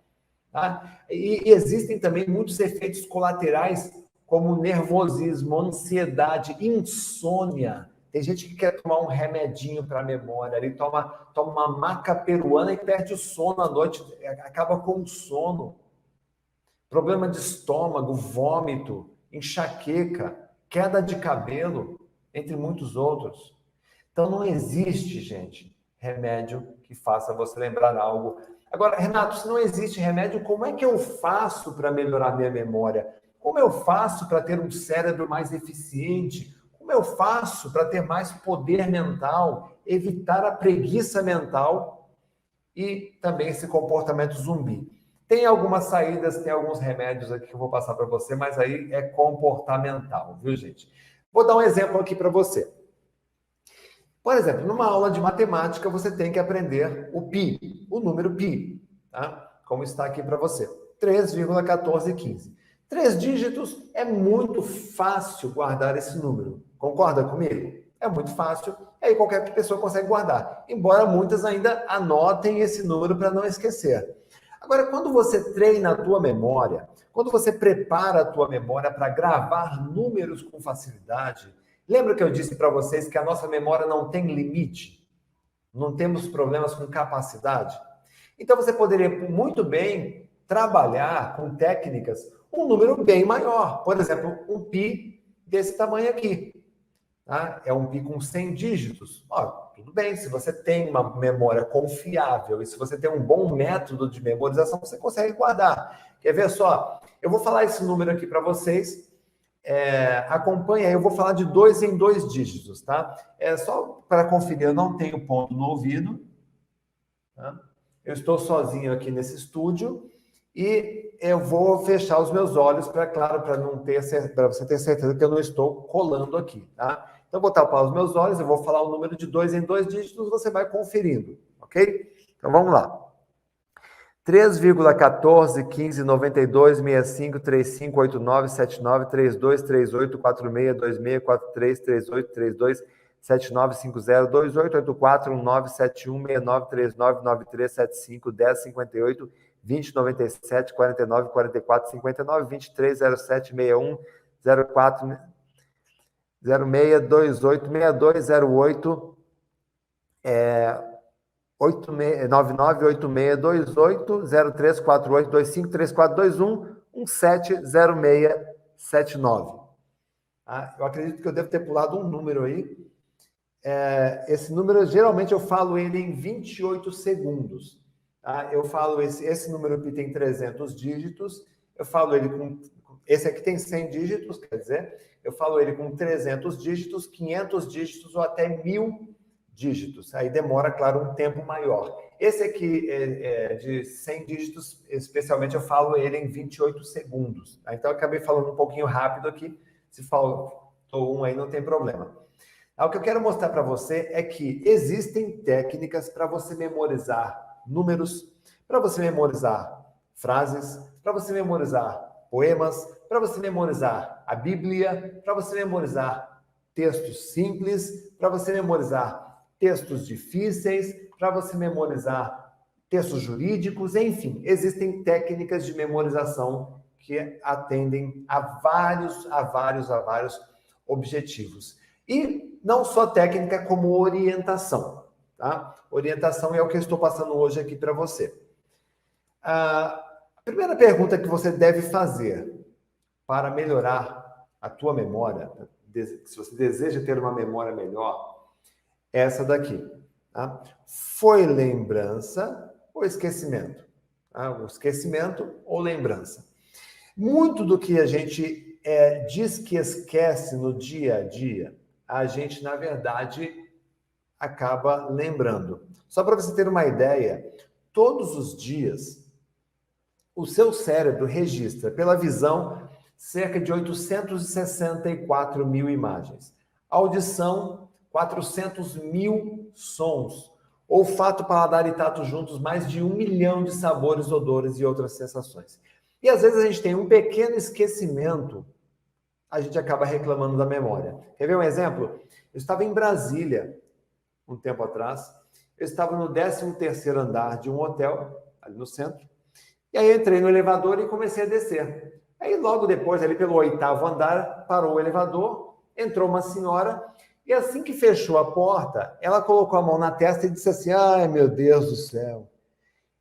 tá? E existem também muitos efeitos colaterais, como nervosismo, ansiedade, insônia. Tem gente que quer tomar um remedinho para a memória, ele toma uma maca peruana e perde o sono à noite, acaba com o sono. Problema de estômago, vômito, enxaqueca, queda de cabelo, entre muitos outros. Então não existe, gente, remédio que faça você lembrar algo. Agora, Renato, se não existe remédio, como é que eu faço para melhorar minha memória? Como eu faço para ter um cérebro mais eficiente? Como eu faço para ter mais poder mental, evitar a preguiça mental e também esse comportamento zumbi? Tem algumas saídas, tem alguns remédios aqui que eu vou passar para você, mas aí é comportamental, viu, gente? Vou dar um exemplo aqui para você. Por exemplo, numa aula de matemática, você tem que aprender o pi, o número pi, tá? Como está aqui para você, 3,1415. 3 dígitos, é muito fácil guardar esse número. Concorda comigo? É muito fácil, aí qualquer pessoa consegue guardar. Embora muitas ainda anotem esse número para não esquecer. Agora, quando você treina a tua memória, quando você prepara a tua memória para gravar números com facilidade, lembra que eu disse para vocês que a nossa memória não tem limite? Não temos problemas com capacidade? Então, você poderia muito bem trabalhar com técnicas um número bem maior. Por exemplo, um pi desse tamanho aqui. Tá? É um pi com 100 dígitos. Ó, tudo bem, se você tem uma memória confiável e se você tem um bom método de memorização, você consegue guardar. Quer ver só? Eu vou falar esse número aqui para vocês. Acompanha aí, eu vou falar de 2 em 2 dígitos, tá? Só para conferir, eu não tenho ponto no ouvido. Tá? Eu estou sozinho aqui nesse estúdio e eu vou fechar os meus olhos para você ter certeza que eu não estou colando aqui, tá? Então, eu vou tapar os meus olhos, eu vou falar o número de 2 em 2 dígitos, você vai conferindo, ok? Então, vamos lá. 3,14, 15, 92, 65, 35, 89, 79, 32, 38, 46, 26, 43, 38, 32, 79, 50, 28, 84, 19, 71, 69, 39, 93, 75, 10, 58, 20, 97, 49, 44, 59, 23, 07, 61, 04, 06, 28, 62, 08, 99, 86, 28, 03, 48, 25, 34, 21, 17, 06, 79. Eu acredito que eu devo ter pulado um número aí. Esse número, geralmente, eu falo ele em 28 segundos. Tá? Eu falo esse número aqui tem 300 dígitos. Eu falo ele com... Esse aqui tem 100 dígitos, quer dizer, eu falo ele com 300 dígitos, 500 dígitos ou até 1000 dígitos. Aí demora, claro, um tempo maior. Esse aqui de 100 dígitos, especialmente, eu falo ele em 28 segundos. Tá? Então, eu acabei falando um pouquinho rápido aqui. Se faltou um aí, não tem problema. O que eu quero mostrar para você é que existem técnicas para você memorizar números, para você memorizar frases, para você memorizar poemas, para você memorizar a Bíblia, para você memorizar textos simples, para você memorizar textos difíceis, para você memorizar textos jurídicos, enfim, existem técnicas de memorização que atendem a vários objetivos. E não só técnica, como orientação. Tá? Orientação é o que eu estou passando hoje aqui para você. A primeira pergunta que você deve fazer para melhorar a tua memória, se você deseja ter uma memória melhor, é essa daqui. Tá? Foi lembrança ou esquecimento? Tá? O esquecimento ou lembrança? Muito do que a gente diz que esquece no dia a dia, a gente, na verdade, acaba lembrando. Só para você ter uma ideia, todos os dias, o seu cérebro registra, pela visão, cerca de 864 mil imagens. Audição, 400 mil sons. Olfato, paladar e tato juntos, mais de 1 milhão de sabores, odores e outras sensações. E às vezes a gente tem um pequeno esquecimento, a gente acaba reclamando da memória. Quer ver um exemplo? Eu estava em Brasília, um tempo atrás, eu estava no 13º andar de um hotel, ali no centro, e aí entrei no elevador e comecei a descer. Aí logo depois, ali pelo 8º andar, parou o elevador, entrou uma senhora, e assim que fechou a porta, ela colocou a mão na testa e disse assim, ai meu Deus do céu,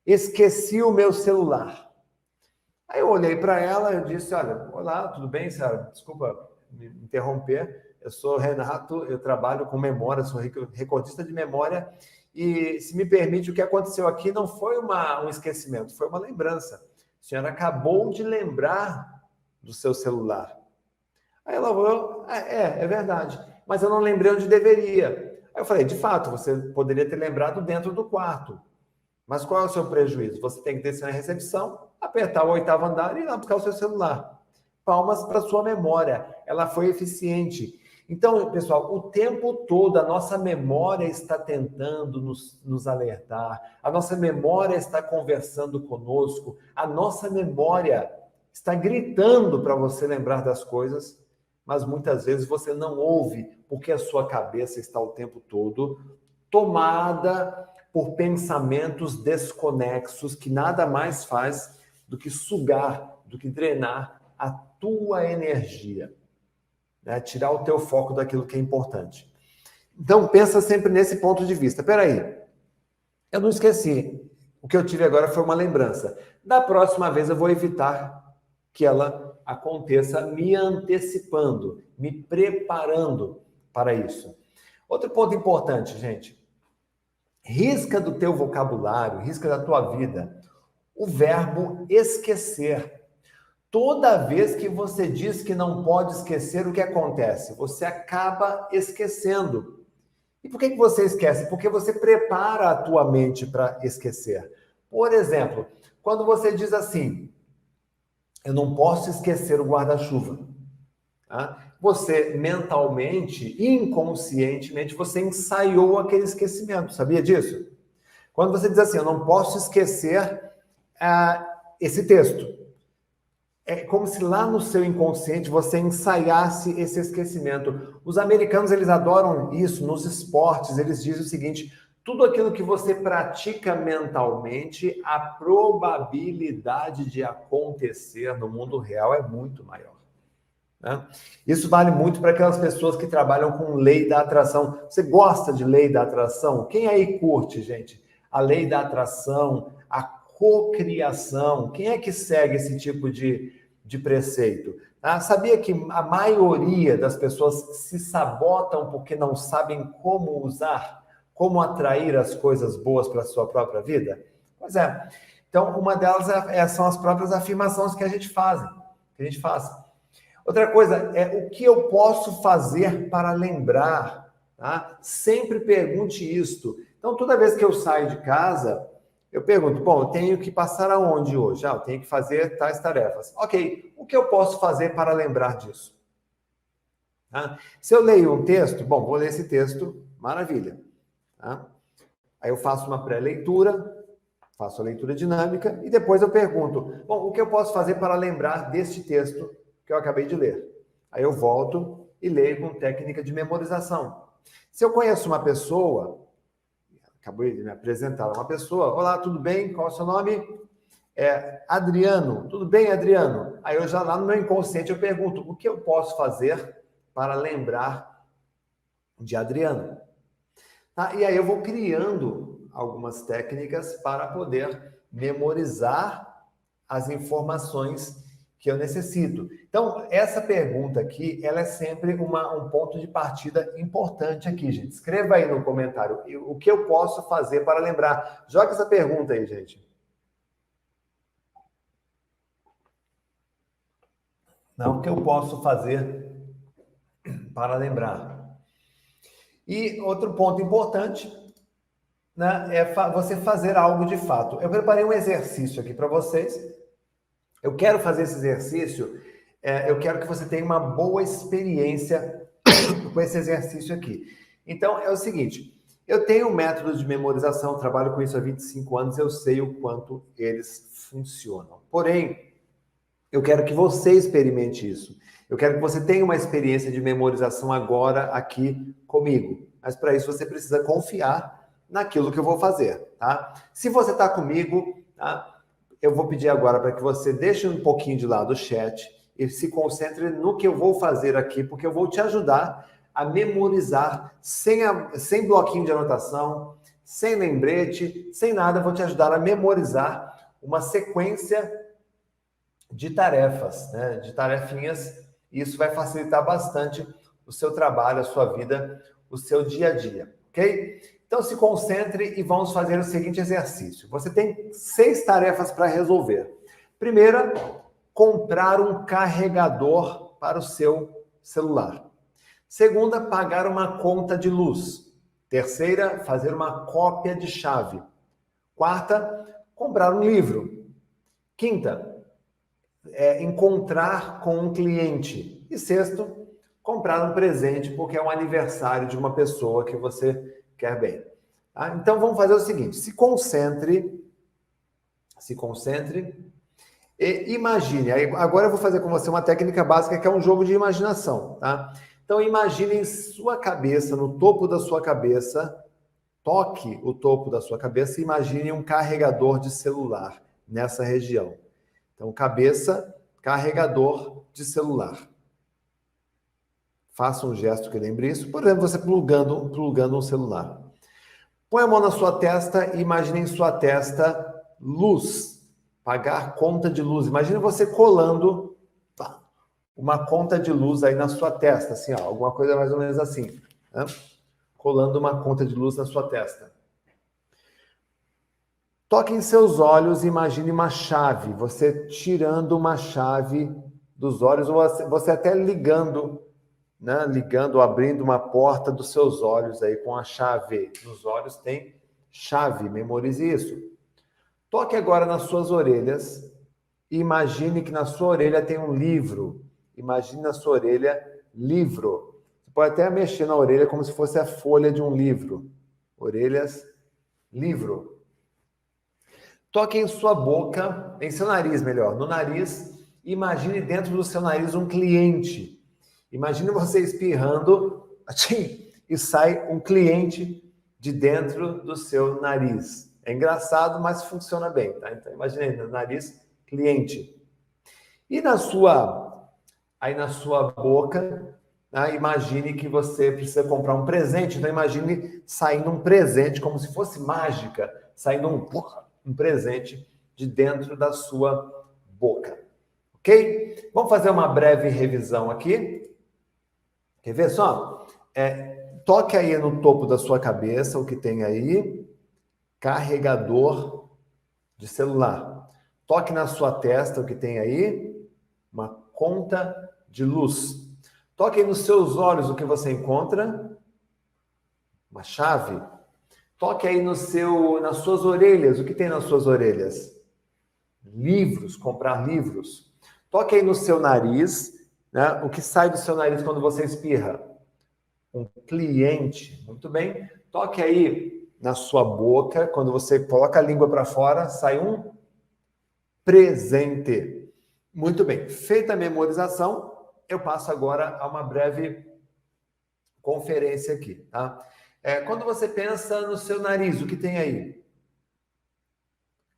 esqueci o meu celular. Aí eu olhei para ela e disse, olha, olá, tudo bem, senhora? Desculpa me interromper, eu sou Renato, eu trabalho com memória, sou recordista de memória, e se me permite, o que aconteceu aqui não foi um esquecimento, foi uma lembrança. A senhora acabou de lembrar do seu celular. Aí ela falou, é verdade, mas eu não lembrei onde deveria. Aí eu falei, de fato, você poderia ter lembrado dentro do quarto. Mas qual é o seu prejuízo? Você tem que descer na recepção, apertar o 8º andar e ir lá buscar o seu celular. Palmas para sua memória. Ela foi eficiente. Então, pessoal, o tempo todo a nossa memória está tentando nos alertar. A nossa memória está conversando conosco. A nossa memória está gritando para você lembrar das coisas, mas muitas vezes você não ouve porque a sua cabeça está o tempo todo tomada por pensamentos desconexos que nada mais faz do que sugar, do que drenar a tua energia, né? Tirar o teu foco daquilo que é importante. Então, pensa sempre nesse ponto de vista. Peraí, eu não esqueci. O que eu tive agora foi uma lembrança. Da próxima vez eu vou evitar que ela aconteça me antecipando, me preparando para isso. Outro ponto importante, gente. Risca do teu vocabulário, risca da tua vida o verbo esquecer. Toda vez que você diz que não pode esquecer, o que acontece? Você acaba esquecendo. E por que você esquece? Porque você prepara a tua mente para esquecer. Por exemplo, quando você diz assim, eu não posso esquecer o guarda-chuva. Tá? Você mentalmente, inconscientemente, você ensaiou aquele esquecimento. Sabia disso? Quando você diz assim, eu não posso esquecer esse texto. É como se lá no seu inconsciente você ensaiasse esse esquecimento. Os americanos, eles adoram isso nos esportes. Eles dizem o seguinte, tudo aquilo que você pratica mentalmente, a probabilidade de acontecer no mundo real é muito maior. Né? Isso vale muito para aquelas pessoas que trabalham com lei da atração. Você gosta de lei da atração? Quem aí curte, gente? A lei da atração, a cocriação. Quem é que segue esse tipo de preceito? Ah, sabia que a maioria das pessoas se sabotam porque não sabem como usar, como atrair as coisas boas para a sua própria vida? Pois é. Então, uma delas são as próprias afirmações que a gente faz. Outra coisa é o que eu posso fazer para lembrar, tá? Sempre pergunte isto. Então, toda vez que eu saio de casa, eu pergunto, bom, eu tenho que passar aonde hoje? Eu tenho que fazer tais tarefas. Ok, o que eu posso fazer para lembrar disso? Tá? Se eu leio um texto, bom, vou ler esse texto, maravilha. Tá? Aí eu faço uma pré-leitura, faço a leitura dinâmica e depois eu pergunto, bom, o que eu posso fazer para lembrar deste texto que eu acabei de ler? Aí eu volto e leio com técnica de memorização. Se eu conheço uma pessoa, acabei de me apresentar uma pessoa, olá, tudo bem? Qual é o seu nome? Adriano. Tudo bem, Adriano? Aí eu já lá no meu inconsciente eu pergunto, o que eu posso fazer para lembrar de Adriano? Tá? E aí eu vou criando algumas técnicas para poder memorizar as informações que eu necessito. Então, essa pergunta aqui, ela é sempre um ponto de partida importante aqui, gente. Escreva aí no comentário o que eu posso fazer para lembrar. Joga essa pergunta aí, gente. Não, o que eu posso fazer para lembrar? E outro ponto importante, né, é você fazer algo de fato. Eu preparei um exercício aqui para vocês. Eu quero fazer esse exercício, eu quero que você tenha uma boa experiência com esse exercício aqui. Então, é o seguinte, eu tenho um método de memorização, trabalho com isso há 25 anos, eu sei o quanto eles funcionam. Porém, eu quero que você experimente isso. Eu quero que você tenha uma experiência de memorização agora aqui comigo. Mas para isso você precisa confiar naquilo que eu vou fazer, tá? Se você está comigo, tá? Eu vou pedir agora para que você deixe um pouquinho de lado o chat e se concentre no que eu vou fazer aqui, porque eu vou te ajudar a memorizar sem bloquinho de anotação, sem lembrete, sem nada. Eu vou te ajudar a memorizar uma sequência de tarefas, né? De tarefinhas. E isso vai facilitar bastante o seu trabalho, a sua vida, o seu dia a dia, ok? Então, se concentre e vamos fazer o seguinte exercício. Você tem 6 tarefas para resolver. Primeira, comprar um carregador para o seu celular. Segunda, pagar uma conta de luz. Terceira, fazer uma cópia de chave. Quarta, comprar um livro. Quinta, encontrar com um cliente. E sexto, comprar um presente, porque é um aniversário de uma pessoa que você quer bem. Tá? Então, vamos fazer o seguinte, se concentre E imagine, agora eu vou fazer com você uma técnica básica que é um jogo de imaginação, tá? Então imagine em sua cabeça, no topo da sua cabeça, toque o topo da sua cabeça e imagine um carregador de celular nessa região. Então, cabeça, carregador de celular. Faça um gesto que lembre isso. Por exemplo, você plugando um celular. Põe a mão na sua testa e imagine em sua testa luz. Pagar conta de luz. Imagine você colando uma conta de luz aí na sua testa, assim, ó, alguma coisa mais ou menos assim, né? Colando uma conta de luz na sua testa. Toque em seus olhos e imagine uma chave, você tirando uma chave dos olhos, ou você até ligando, né? Ligando, abrindo uma porta dos seus olhos aí com a chave. Nos olhos tem chave, memorize isso. Toque agora nas suas orelhas e imagine que na sua orelha tem um livro. Imagine na sua orelha livro. Você pode até mexer na orelha como se fosse a folha de um livro. Orelhas, livro. Toque em sua boca, em seu nariz, melhor, no nariz. Imagine dentro do seu nariz um cliente. Imagine você espirrando e sai um cliente de dentro do seu nariz. É engraçado, mas funciona bem, tá? Então, imagine aí no nariz, cliente. E na sua boca, né, imagine que você precisa comprar um presente. Então, imagine saindo um presente, como se fosse mágica, saindo um presente de dentro da sua boca. Ok? Vamos fazer uma breve revisão aqui. Quer ver só? Toque aí no topo da sua cabeça o que tem aí. Carregador de celular. Toque na sua testa o que tem aí. Uma conta de luz. Toque aí nos seus olhos o que você encontra. Uma chave. Toque aí nas suas orelhas. O que tem nas suas orelhas? Livros, comprar livros. Toque aí no seu nariz, né? O que sai do seu nariz quando você espirra? Um cliente. Muito bem. Toque aí na sua boca, quando você coloca a língua para fora, sai um presente. Muito bem. Feita a memorização, eu passo agora a uma breve conferência aqui, tá? Quando você pensa no seu nariz, o que tem aí?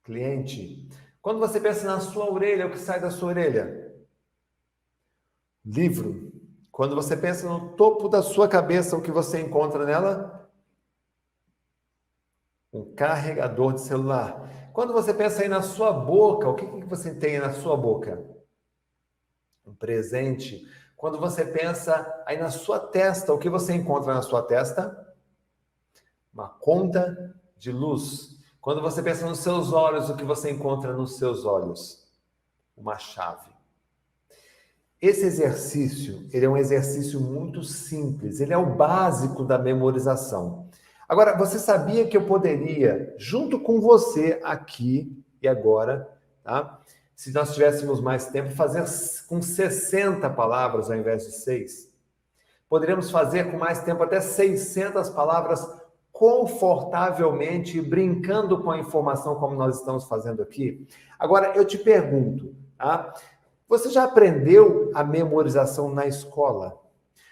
Cliente. Quando você pensa na sua orelha, o que sai da sua orelha? Livro. Quando você pensa no topo da sua cabeça, o que você encontra nela? Um carregador de celular. Quando você pensa aí na sua boca, o que você tem na sua boca? Um presente. Quando você pensa aí na sua testa, o que você encontra na sua testa? Uma conta de luz. Quando você pensa nos seus olhos, o que você encontra nos seus olhos? Uma chave. Esse exercício, ele é um exercício muito simples, ele é o básico da memorização. Agora, você sabia que eu poderia, junto com você aqui e agora, tá? Se nós tivéssemos mais tempo, fazer com 60 palavras ao invés de 6? Poderíamos fazer com mais tempo até 600 palavras confortavelmente, brincando com a informação como nós estamos fazendo aqui. Agora, eu te pergunto, tá? Você já aprendeu a memorização na escola?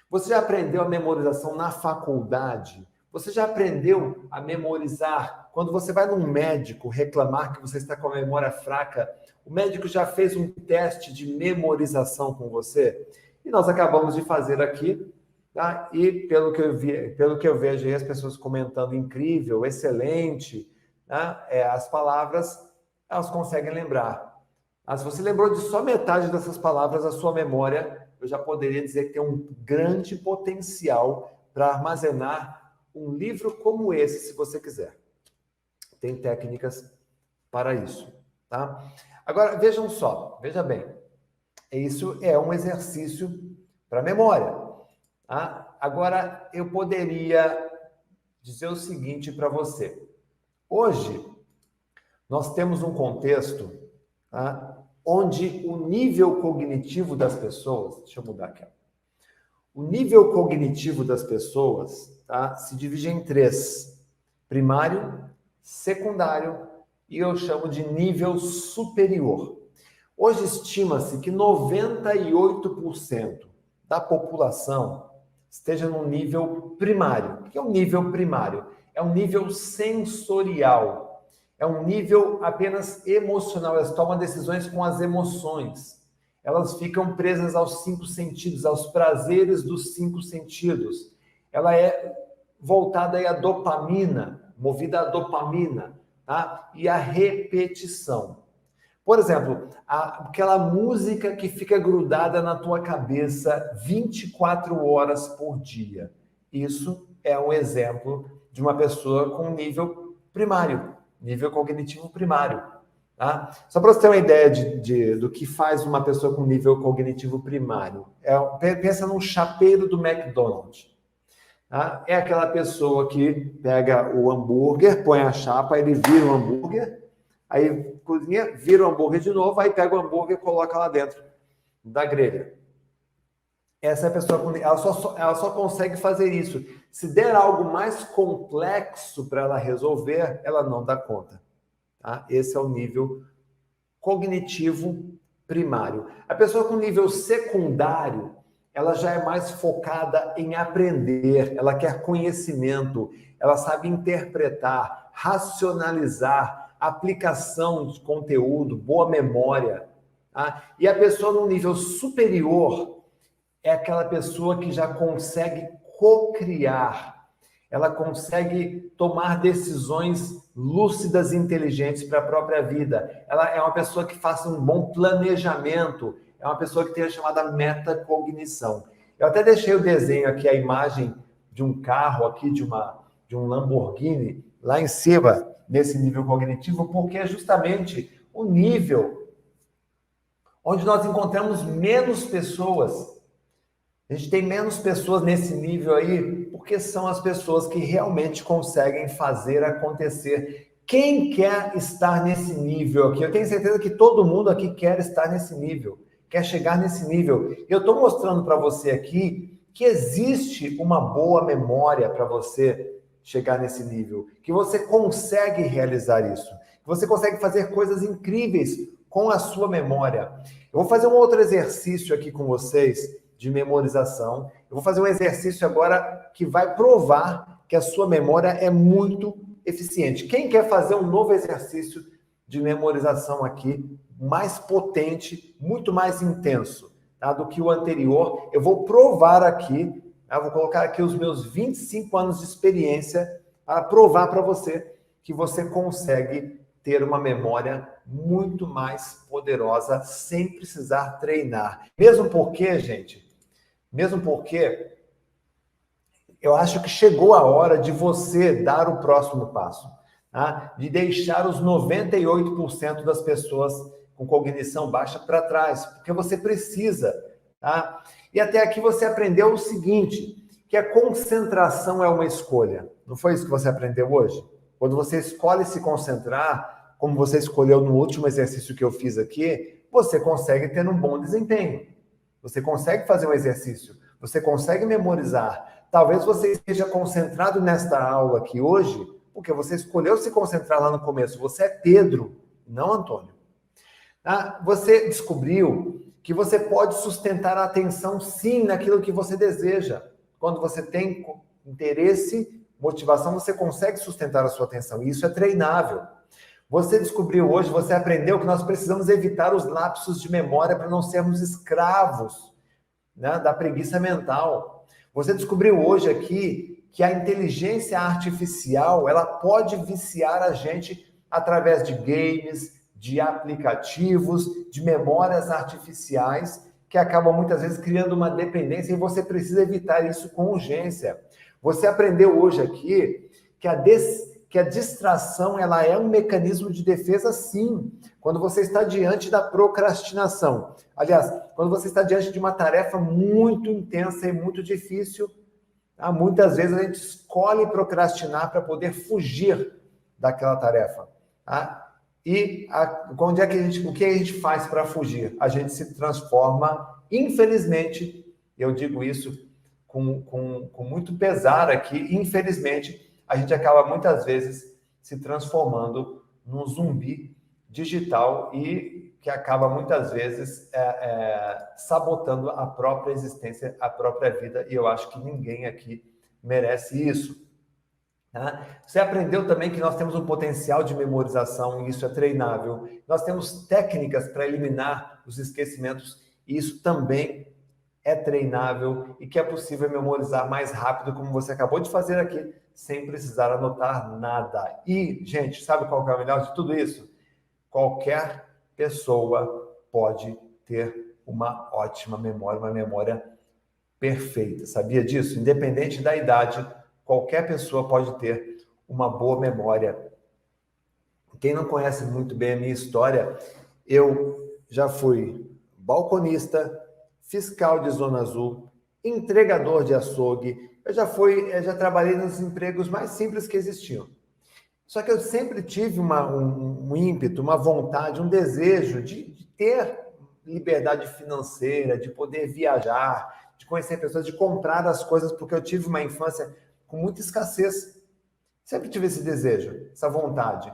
Você já aprendeu a memorização na faculdade? Você já aprendeu a memorizar? Quando você vai num médico reclamar que você está com a memória fraca, o médico já fez um teste de memorização com você? E nós acabamos de fazer aqui, tá? E pelo que eu vejo aí, as pessoas comentando incrível, excelente, tá? As palavras, elas conseguem lembrar. Se você lembrou de só metade dessas palavras, a sua memória, eu já poderia dizer que tem um grande potencial para armazenar um livro como esse, se você quiser. Tem técnicas para isso, tá? Agora, vejam só, veja bem. Isso é um exercício para memória, tá? Agora, eu poderia dizer o seguinte para você. Hoje, nós temos um contexto, tá? Onde o nível cognitivo das pessoas... Deixa eu mudar aqui. O nível cognitivo das pessoas, tá, se divide em 3. Primário, secundário e eu chamo de nível superior. Hoje estima-se que 98% da população esteja no nível primário. O que é um nível primário? É um nível sensorial. É um nível apenas emocional. Elas tomam decisões com as emoções. Elas ficam presas aos 5 sentidos, aos prazeres dos 5 sentidos. Ela é voltada aí à dopamina, movida à dopamina, tá? E à repetição. Por exemplo, aquela música que fica grudada na tua cabeça 24 horas por dia. Isso é um exemplo de uma pessoa com nível primário, nível cognitivo primário. Tá? Só para você ter uma ideia do que faz uma pessoa com nível cognitivo primário. Pensa num chapeiro do McDonald's. Tá? É aquela pessoa que pega o hambúrguer, põe a chapa, ele vira o hambúrguer, aí cozinha, vira o hambúrguer de novo, aí pega o hambúrguer e coloca lá dentro da grelha. Essa é a pessoa, ela só consegue fazer isso. Se der algo mais complexo para ela resolver, ela não dá conta. Tá? Esse é o nível cognitivo primário. A pessoa com nível secundário, ela já é mais focada em aprender, ela quer conhecimento, ela sabe interpretar, racionalizar, aplicação de conteúdo, boa memória. Tá? E a pessoa no nível superior é aquela pessoa que já consegue co-criar, ela consegue tomar decisões lúcidas e inteligentes para a própria vida. Ela é uma pessoa que faça um bom planejamento, é uma pessoa que tem a chamada metacognição. Eu até deixei o desenho aqui, a imagem de um carro aqui, de um Lamborghini, lá em cima, nesse nível cognitivo, porque é justamente o nível onde nós encontramos menos pessoas. A gente tem menos pessoas nesse nível aí, porque são as pessoas que realmente conseguem fazer acontecer. Quem quer estar nesse nível aqui? Eu tenho certeza que todo mundo aqui quer estar nesse nível, quer chegar nesse nível. Eu estou mostrando para você aqui que existe uma boa memória para você chegar nesse nível, que você consegue realizar isso, que você consegue fazer coisas incríveis com a sua memória. Eu vou fazer um outro exercício aqui com vocês, de memorização. Eu vou fazer um exercício agora que vai provar que a sua memória é muito eficiente. Quem quer fazer um novo exercício de memorização aqui, mais potente, muito mais intenso, tá, do que o anterior? Eu vou provar aqui, tá? Vou colocar aqui os meus 25 anos de experiência para provar para você que você consegue ter uma memória muito mais poderosa sem precisar treinar. Mesmo porque, gente, eu acho que chegou a hora de você dar o próximo passo, tá? De deixar os 98% das pessoas com cognição baixa para trás, porque você precisa, tá? E até aqui você aprendeu o seguinte, que a concentração é uma escolha. Não foi isso que você aprendeu hoje? Quando você escolhe se concentrar, como você escolheu no último exercício que eu fiz aqui, você consegue ter um bom desempenho. Você consegue fazer um exercício, você consegue memorizar. Talvez você esteja concentrado nesta aula aqui hoje, porque você escolheu se concentrar lá no começo. Você é Pedro, não Antônio. Tá? Você descobriu que você pode sustentar a atenção, sim, naquilo que você deseja. Quando você tem interesse, motivação, você consegue sustentar a sua atenção. E isso é treinável. Você descobriu hoje, você aprendeu que nós precisamos evitar os lapsos de memória para não sermos escravos, né, da preguiça mental. Você descobriu hoje aqui que a inteligência artificial, ela pode viciar a gente através de games, de aplicativos, de memórias artificiais, que acabam muitas vezes criando uma dependência e você precisa evitar isso com urgência. Você aprendeu hoje aqui que a distração, ela é um mecanismo de defesa, sim, quando você está diante da procrastinação. Aliás, quando você está diante de uma tarefa muito intensa e muito difícil, tá? Muitas vezes a gente escolhe procrastinar para poder fugir daquela tarefa. Tá? E onde é que o que a gente faz para fugir? A gente se transforma, infelizmente, eu digo isso com muito pesar aqui, infelizmente, a gente acaba muitas vezes se transformando num zumbi digital e que acaba muitas vezes sabotando a própria existência, a própria vida, e eu acho que ninguém aqui merece isso. Tá? Você aprendeu também que nós temos um potencial de memorização, e isso é treinável. Nós temos técnicas para eliminar os esquecimentos, e isso também é treinável, e que é possível memorizar mais rápido, como você acabou de fazer aqui, sem precisar anotar nada. E, gente, sabe qual que é o melhor de tudo isso? Qualquer pessoa pode ter uma ótima memória, uma memória perfeita. Sabia disso? Independente da idade, qualquer pessoa pode ter uma boa memória. Quem não conhece muito bem a minha história, eu já fui balconista, fiscal de Zona Azul, entregador de açougue, eu já trabalhei nos empregos mais simples que existiam. Só que eu sempre tive um ímpeto, uma vontade, um desejo de ter liberdade financeira, de poder viajar, de conhecer pessoas, de comprar as coisas, porque eu tive uma infância com muita escassez. Sempre tive esse desejo, essa vontade.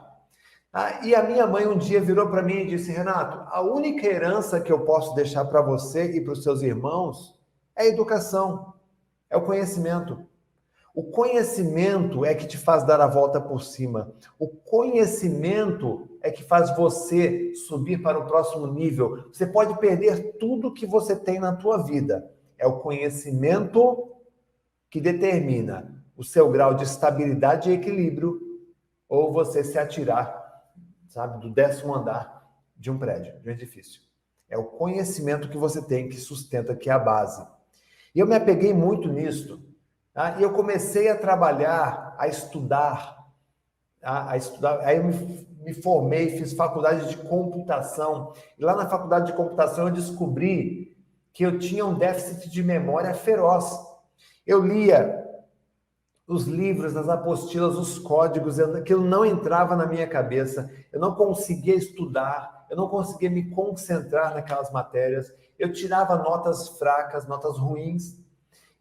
E a minha mãe um dia virou para mim e disse: Renato, a única herança que eu posso deixar para você e para os seus irmãos é a educação, é o conhecimento. O conhecimento é que te faz dar a volta por cima. O conhecimento é que faz você subir para o próximo nível. Você pode perder tudo que você tem na tua vida. É o conhecimento que determina o seu grau de estabilidade e equilíbrio, ou você se atirar, sabe, do 10º andar de um prédio, de um edifício. É o conhecimento que você tem que sustenta, que é a base. E eu me apeguei muito nisso. Tá? E eu comecei a trabalhar, a estudar. Aí eu me formei, fiz faculdade de computação. E lá na faculdade de computação eu descobri que eu tinha um déficit de memória feroz. Eu lia os livros, as apostilas, os códigos, aquilo não entrava na minha cabeça. Eu não conseguia estudar, eu não conseguia me concentrar naquelas matérias. Eu tirava notas fracas, notas ruins.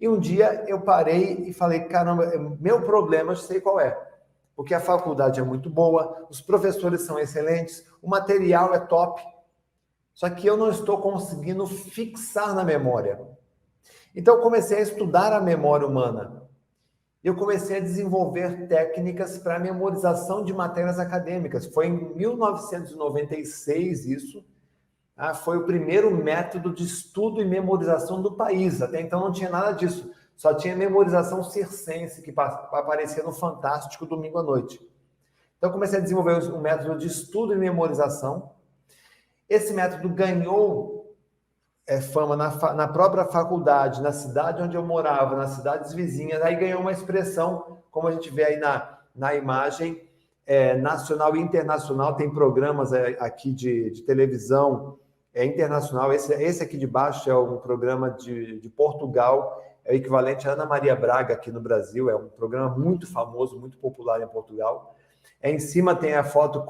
E um dia eu parei e falei: caramba, meu problema eu sei qual é. Porque a faculdade é muito boa, os professores são excelentes, o material é top. Só que eu não estou conseguindo fixar na memória. Então eu comecei a estudar a memória humana. Eu comecei a desenvolver técnicas para memorização de matérias acadêmicas. Foi em 1996 isso. Foi o primeiro método de estudo e memorização do país. Até então não tinha nada disso. Só tinha memorização circense, que aparecia no Fantástico domingo à noite. Então eu comecei a desenvolver um método de estudo e memorização. Esse método ganhou fama na própria faculdade, na cidade onde eu morava, nas cidades vizinhas. Aí ganhou uma expressão, como a gente vê aí na imagem, nacional e internacional. Tem programas aqui de televisão internacional. Esse aqui de baixo é um programa de Portugal, é o equivalente a Ana Maria Braga aqui no Brasil. É um programa muito famoso, muito popular em Portugal. Em cima tem a foto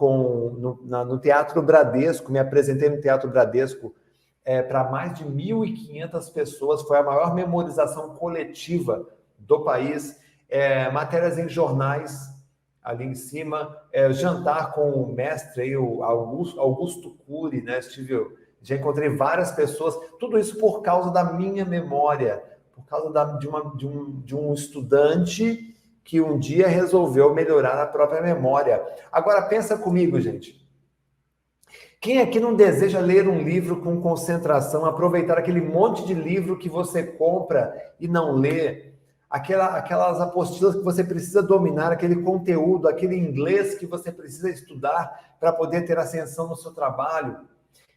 no Teatro Bradesco. Me apresentei no Teatro Bradesco para mais de 1.500 pessoas. Foi a maior memorização coletiva do país. Matérias em jornais, ali em cima. Jantar com o mestre, aí, o Augusto Cury, né? Já encontrei várias pessoas. Tudo isso por causa da minha memória, por causa de um estudante que um dia resolveu melhorar a própria memória. Agora, pensa comigo, gente. Quem aqui não deseja ler um livro com concentração, aproveitar aquele monte de livro que você compra e não lê, aquelas apostilas que você precisa dominar, aquele conteúdo, aquele inglês que você precisa estudar para poder ter ascensão no seu trabalho?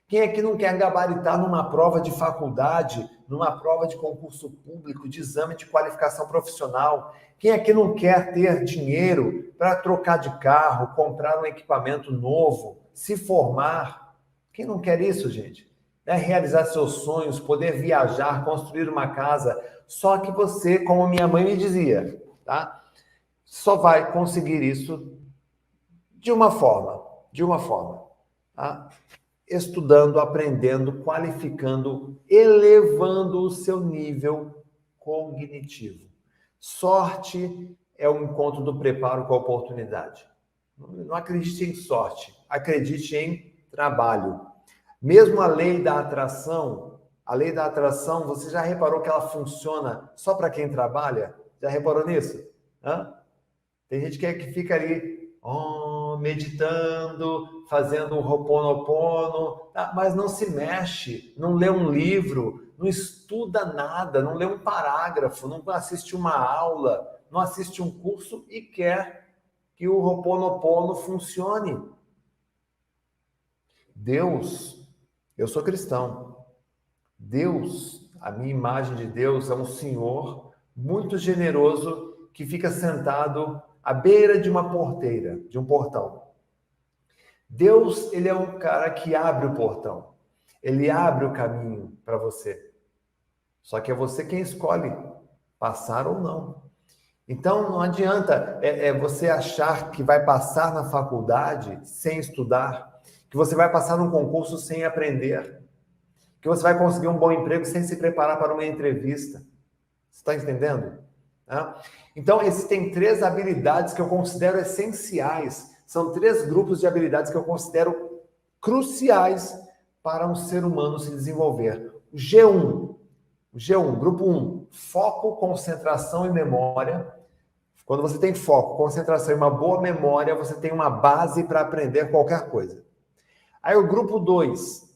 Quem aqui não quer gabaritar numa prova de faculdade, numa prova de concurso público, de exame de qualificação profissional? Quem aqui não quer ter dinheiro para trocar de carro, comprar um equipamento novo, se formar? Quem não quer isso, gente? Realizar seus sonhos, poder viajar, construir uma casa. Só que você, como minha mãe me dizia, tá? Só vai conseguir isso de uma forma, tá? Estudando, aprendendo, qualificando, elevando o seu nível cognitivo. Sorte é o encontro do preparo com a oportunidade. Não acredite em sorte, acredite em trabalho. Mesmo a lei da atração, você já reparou que ela funciona só para quem trabalha? Já reparou nisso? Hã? Tem gente que fica ali meditando, fazendo um Ho'oponopono, mas não se mexe, não lê um livro, não estuda nada, não lê um parágrafo, não assiste uma aula, não assiste um curso e quer que o Ho'oponopono funcione. Deus, eu sou cristão, Deus, a minha imagem de Deus é um Senhor muito generoso que fica sentado à beira de uma porteira, de um portão. Deus, ele é um cara que abre o portão. Ele abre o caminho para você. Só que é você quem escolhe passar ou não. Então, não adianta você achar que vai passar na faculdade sem estudar, que você vai passar num concurso sem aprender, que você vai conseguir um bom emprego sem se preparar para uma entrevista. Você está entendendo? Então, existem 3 habilidades que eu considero essenciais. São 3 grupos de habilidades que eu considero cruciais para um ser humano se desenvolver. O G1, grupo 1, foco, concentração e memória. Quando você tem foco, concentração e uma boa memória, você tem uma base para aprender qualquer coisa. Aí o grupo 2,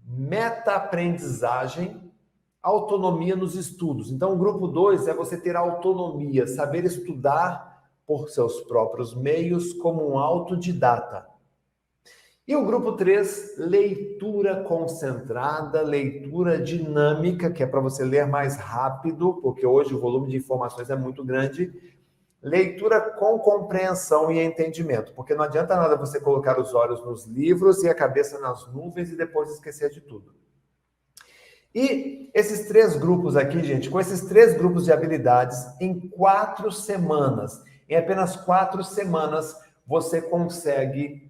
meta-aprendizagem, autonomia nos estudos. Então, o grupo 2 é você ter autonomia, saber estudar por seus próprios meios como um autodidata. E o grupo 3, leitura concentrada, leitura dinâmica, que é para você ler mais rápido, porque hoje o volume de informações é muito grande. Leitura com compreensão e entendimento, porque não adianta nada você colocar os olhos nos livros e a cabeça nas nuvens e depois esquecer de tudo. E esses 3 grupos aqui, gente, com esses 3 grupos de habilidades, em 4 semanas, em apenas 4 semanas, você consegue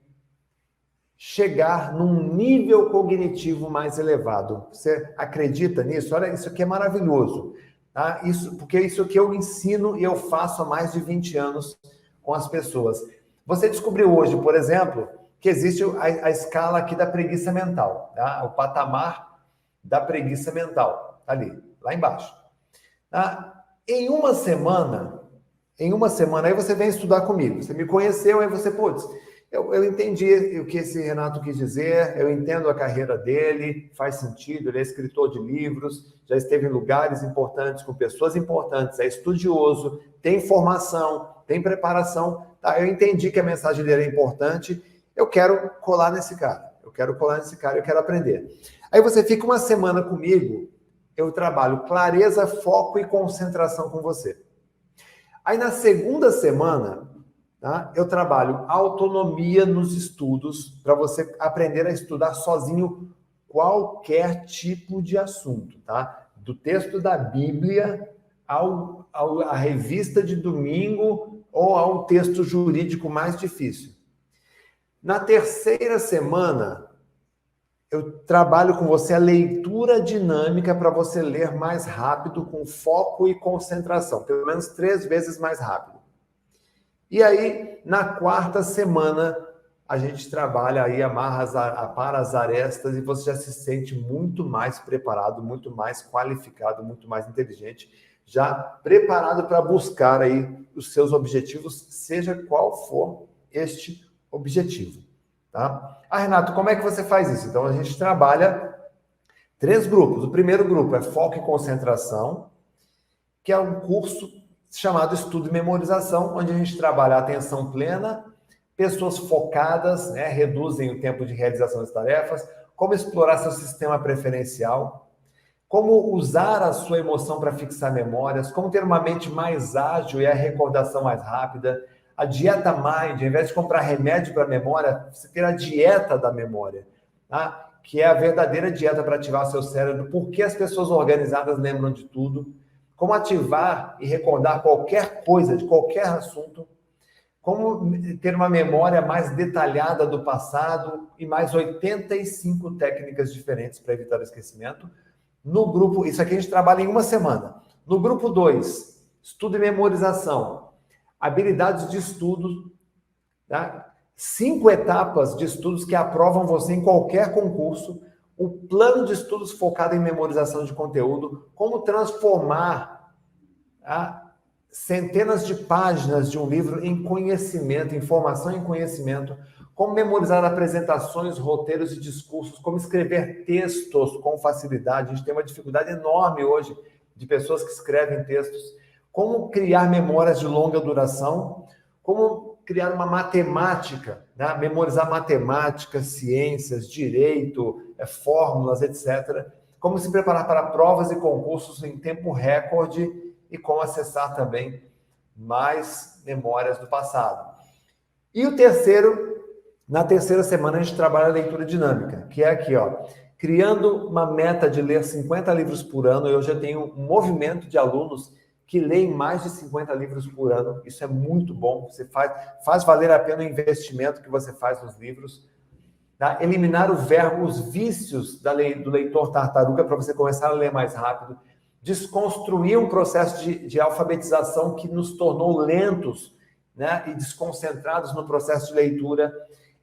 chegar num nível cognitivo mais elevado. Você acredita nisso? Olha, isso aqui é maravilhoso. Tá? Porque isso que eu ensino e eu faço há mais de 20 anos com as pessoas. Você descobriu hoje, por exemplo, que existe a escala aqui da preguiça mental, tá? O patamar da preguiça mental, ali, lá embaixo. Tá? Em uma semana, aí você vem estudar comigo. Você me conheceu, aí você, eu entendi o que esse Renato quis dizer, eu entendo a carreira dele, faz sentido, ele é escritor de livros, já esteve em lugares importantes, com pessoas importantes, é estudioso, tem formação, tem preparação, tá? Eu entendi que a mensagem dele é importante, eu quero colar nesse cara, eu quero aprender. Aí você fica uma semana comigo, eu trabalho clareza, foco e concentração com você. Aí na segunda semana, tá, eu trabalho autonomia nos estudos, para você aprender a estudar sozinho qualquer tipo de assunto, tá? Do texto da Bíblia à revista de domingo ou ao texto jurídico mais difícil. Na terceira semana, eu trabalho com você a leitura dinâmica para você ler mais rápido, com foco e concentração, pelo menos 3 vezes mais rápido. E aí, na quarta semana, a gente trabalha aí, apara as arestas e você já se sente muito mais preparado, muito mais qualificado, muito mais inteligente, já preparado para buscar aí os seus objetivos, seja qual for este objetivo, tá? Renato, como é que você faz isso? Então, a gente trabalha 3 grupos. O primeiro grupo é foco e concentração, que é um curso chamado Estudo e Memorização, onde a gente trabalha a atenção plena, pessoas focadas, né, reduzem o tempo de realização das tarefas, como explorar seu sistema preferencial, como usar a sua emoção para fixar memórias, como ter uma mente mais ágil e a recordação mais rápida, a dieta Mind, ao invés de comprar remédio para a memória, você ter a dieta da memória, tá? Que é a verdadeira dieta para ativar seu cérebro, porque as pessoas organizadas lembram de tudo, como ativar e recordar qualquer coisa, de qualquer assunto, como ter uma memória mais detalhada do passado e mais 85 técnicas diferentes para evitar o esquecimento. No grupo, isso aqui a gente trabalha em uma semana. No grupo 2, estudo e memorização, habilidades de estudo, tá? 5 etapas de estudos que aprovam você em qualquer concurso, o plano de estudos focado em memorização de conteúdo, como transformar centenas de páginas de um livro em conhecimento, informação em conhecimento, como memorizar apresentações, roteiros e discursos, como escrever textos com facilidade. A gente tem uma dificuldade enorme hoje de pessoas que escrevem textos, como criar memórias de longa duração, como criar uma matemática, né? Memorizar matemática, ciências, direito, fórmulas, etc. Como se preparar para provas e concursos em tempo recorde e como acessar também mais memórias do passado. E o terceiro, na terceira semana a gente trabalha a leitura dinâmica, que é aqui, ó, criando uma meta de ler 50 livros por ano. Eu já tenho um movimento de alunos que leem mais de 50 livros por ano. Isso é muito bom. Você faz valer a pena o investimento que você faz nos livros. Tá? Eliminar os vícios do leitor tartaruga para você começar a ler mais rápido. Desconstruir um processo de alfabetização que nos tornou lentos, né, e desconcentrados no processo de leitura.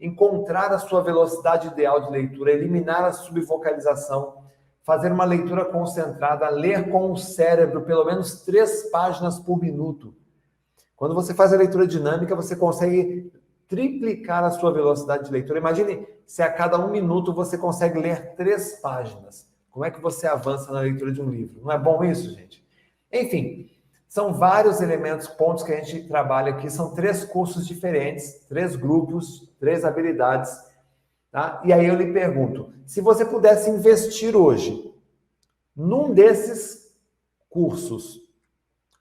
Encontrar a sua velocidade ideal de leitura, eliminar a subvocalização, fazer uma leitura concentrada, ler com o cérebro pelo menos 3 páginas por minuto. Quando você faz a leitura dinâmica, você consegue triplicar a sua velocidade de leitura. Imagine se a cada 1 minuto você consegue ler 3 páginas. Como é que você avança na leitura de um livro? Não é bom isso, gente? Enfim, são vários elementos, pontos que a gente trabalha aqui. São 3 cursos diferentes, 3 grupos, 3 habilidades. Tá? E aí eu lhe pergunto, se você pudesse investir hoje num desses cursos,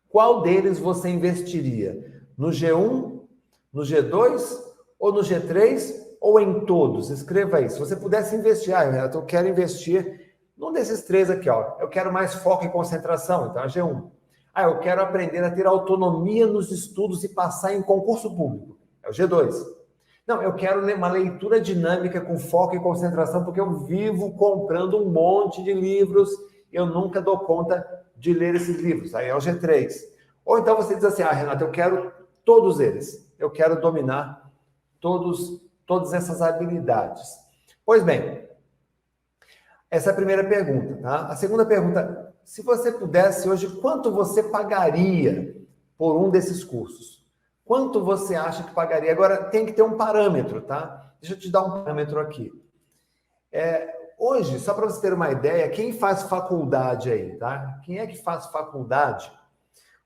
qual deles você investiria? No G1, no G2 ou no G3 ou em todos? Escreva aí. Se você pudesse investir, Renato, eu quero investir num desses 3 aqui, ó. Eu quero mais foco e concentração, então é G1. Eu quero aprender a ter autonomia nos estudos e passar em concurso público, é o G2. Não, eu quero uma leitura dinâmica com foco e concentração, porque eu vivo comprando um monte de livros, eu nunca dou conta de ler esses livros. Aí é o G3. Ou então você diz assim, Renato, eu quero todos eles. Eu quero dominar todas essas habilidades. Pois bem, essa é a primeira pergunta. Tá? A segunda pergunta, se você pudesse hoje, quanto você pagaria por um desses cursos? Quanto você acha que pagaria? Agora, tem que ter um parâmetro, tá? Deixa eu te dar um parâmetro aqui. Hoje, só para você ter uma ideia, quem faz faculdade aí, tá? Quem é que faz faculdade?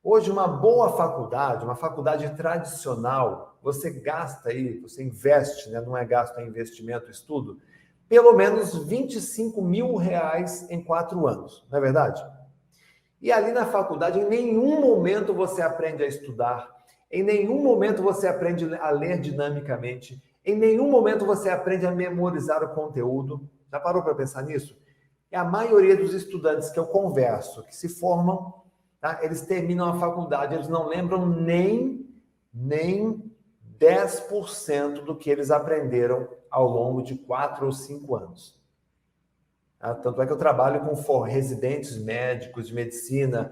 Hoje, uma boa faculdade, uma faculdade tradicional, você gasta aí, você investe, né? Não é gasto, é investimento, estudo, pelo menos R$25 mil em 4 anos, não é verdade? E ali na faculdade, em nenhum momento você aprende a estudar, em nenhum momento você aprende a ler dinamicamente, em nenhum momento você aprende a memorizar o conteúdo. Já parou para pensar nisso? E a maioria dos estudantes que eu converso, que se formam, tá? Eles terminam a faculdade, eles não lembram nem 10% do que eles aprenderam ao longo de 4 ou 5 anos. Tanto é que eu trabalho com residentes médicos de medicina,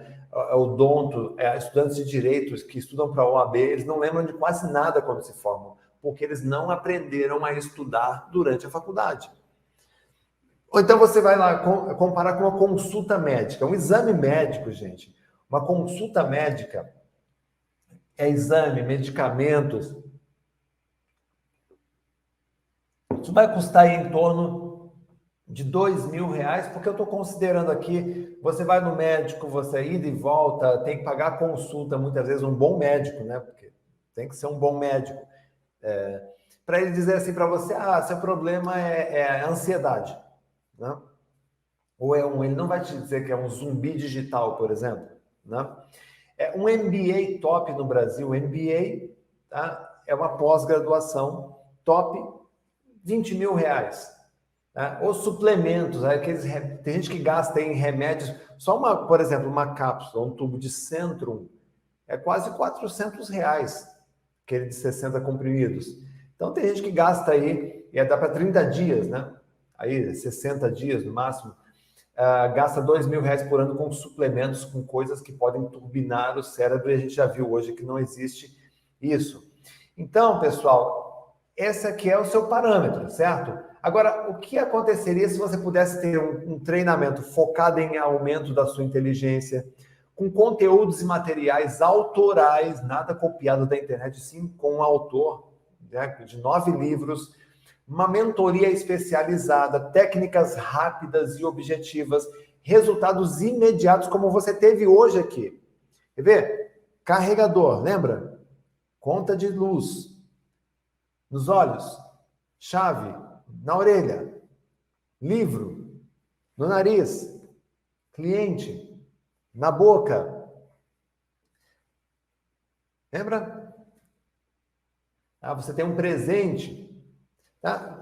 odonto, estudantes de direitos que estudam para a OAB, eles não lembram de quase nada quando se formam, porque eles não aprenderam a estudar durante a faculdade. Ou então você vai lá comparar com uma consulta médica, um exame médico, gente. Uma consulta médica é exame, medicamentos. Isso vai custar aí em torno de R$2 mil, porque eu estou considerando aqui, você vai no médico, você ida e volta, tem que pagar a consulta, muitas vezes um bom médico, né? Porque tem que ser um bom médico. Para ele dizer assim para você, seu problema é ansiedade, né? Ou ele não vai te dizer que é um zumbi digital, por exemplo, né? Um MBA top no Brasil, MBA, tá? É uma pós-graduação top, R$20 mil. Os suplementos, tem gente que gasta em remédios, só por exemplo, uma cápsula, um tubo de Centrum, é quase R$400, aquele de 60 comprimidos. Então tem gente que gasta aí, e dá para 30 dias, né? Aí 60 dias no máximo, gasta R$2 mil por ano com suplementos, com coisas que podem turbinar o cérebro, e a gente já viu hoje que não existe isso. Então, pessoal, esse aqui é o seu parâmetro, certo? Agora, o que aconteceria se você pudesse ter um treinamento focado em aumento da sua inteligência, com conteúdos e materiais autorais, nada copiado da internet, sim, com um autor, né, de 9 livros, uma mentoria especializada, técnicas rápidas e objetivas, resultados imediatos, como você teve hoje aqui. Quer ver? Carregador, lembra? Conta de luz nos olhos, chave na orelha, livro no nariz, cliente na boca. Lembra? Você tem um presente. Tá?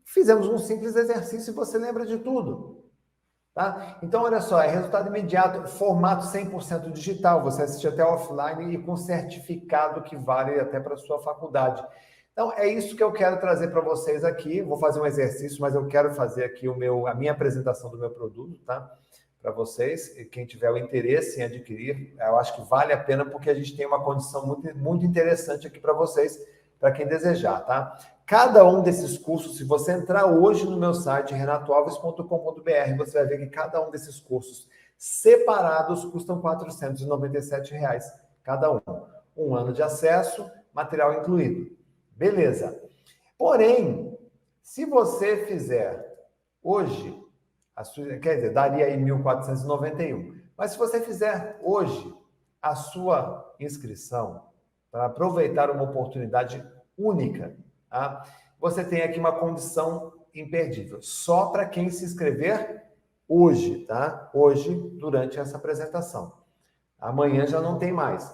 Fizemos um simples exercício e você lembra de tudo. Tá? Então, olha só, é resultado imediato, formato 100% digital, você assiste até offline e com certificado que vale até para a sua faculdade. Então, é isso que eu quero trazer para vocês aqui. Vou fazer um exercício, mas eu quero fazer aqui a minha apresentação do meu produto, tá? Para vocês. E quem tiver o interesse em adquirir, eu acho que vale a pena, porque a gente tem uma condição muito, muito interessante aqui para vocês, para quem desejar, tá? Cada um desses cursos, se você entrar hoje no meu site, renatoalves.com.br, você vai ver que cada um desses cursos separados custam R$ 497 cada um. Um ano de acesso, material incluído. Beleza. Porém, se você fizer hoje, quer dizer, daria aí 1.491. Mas se você fizer hoje a sua inscrição para aproveitar uma oportunidade única, tá? Você tem aqui uma condição imperdível. Só para quem se inscrever hoje, tá? Hoje, durante essa apresentação. Amanhã já não tem mais.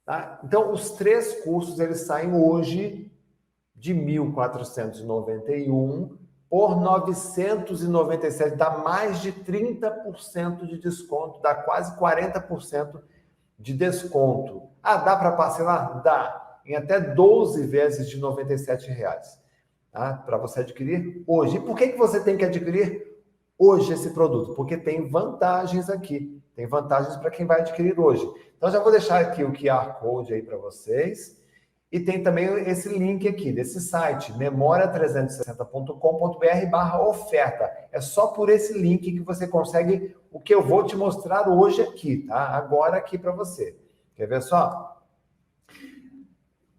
Tá? Então, os 3 cursos, eles saem hoje de 1.491 por 997, dá mais de 30% de desconto, dá quase 40% de desconto. Dá para parcelar? Dá. Em até 12 vezes de R$ 97, tá? Para você adquirir hoje. E por que você tem que adquirir hoje esse produto? Porque tem vantagens aqui. Tem vantagens para quem vai adquirir hoje. Então, já vou deixar aqui o QR Code aí para vocês. E tem também esse link aqui, desse site, memoria360.com.br/oferta. É só por esse link que você consegue o que eu vou te mostrar hoje aqui, tá? Agora aqui para você. Quer ver só?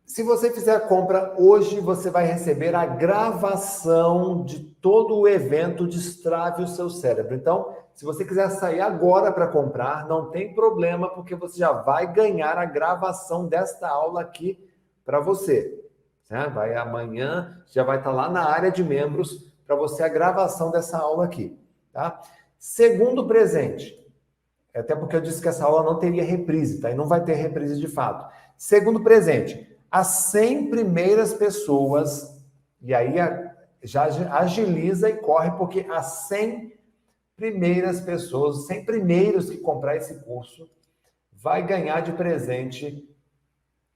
Se você fizer a compra hoje, você vai receber a gravação de todo o evento Destrave o Seu Cérebro. Então, se você quiser sair agora para comprar, não tem problema, porque você já vai ganhar a gravação desta aula aqui para você. Né? Vai amanhã, já vai estar lá na área de membros para você a gravação dessa aula aqui. Tá? Segundo presente, até porque eu disse que essa aula não teria reprise, tá? E não vai ter reprise de fato. Segundo presente, as 100 primeiras pessoas, e aí já agiliza e corre, porque as 100 primeiras pessoas, os 100 primeiros que comprar esse curso, vai ganhar de presente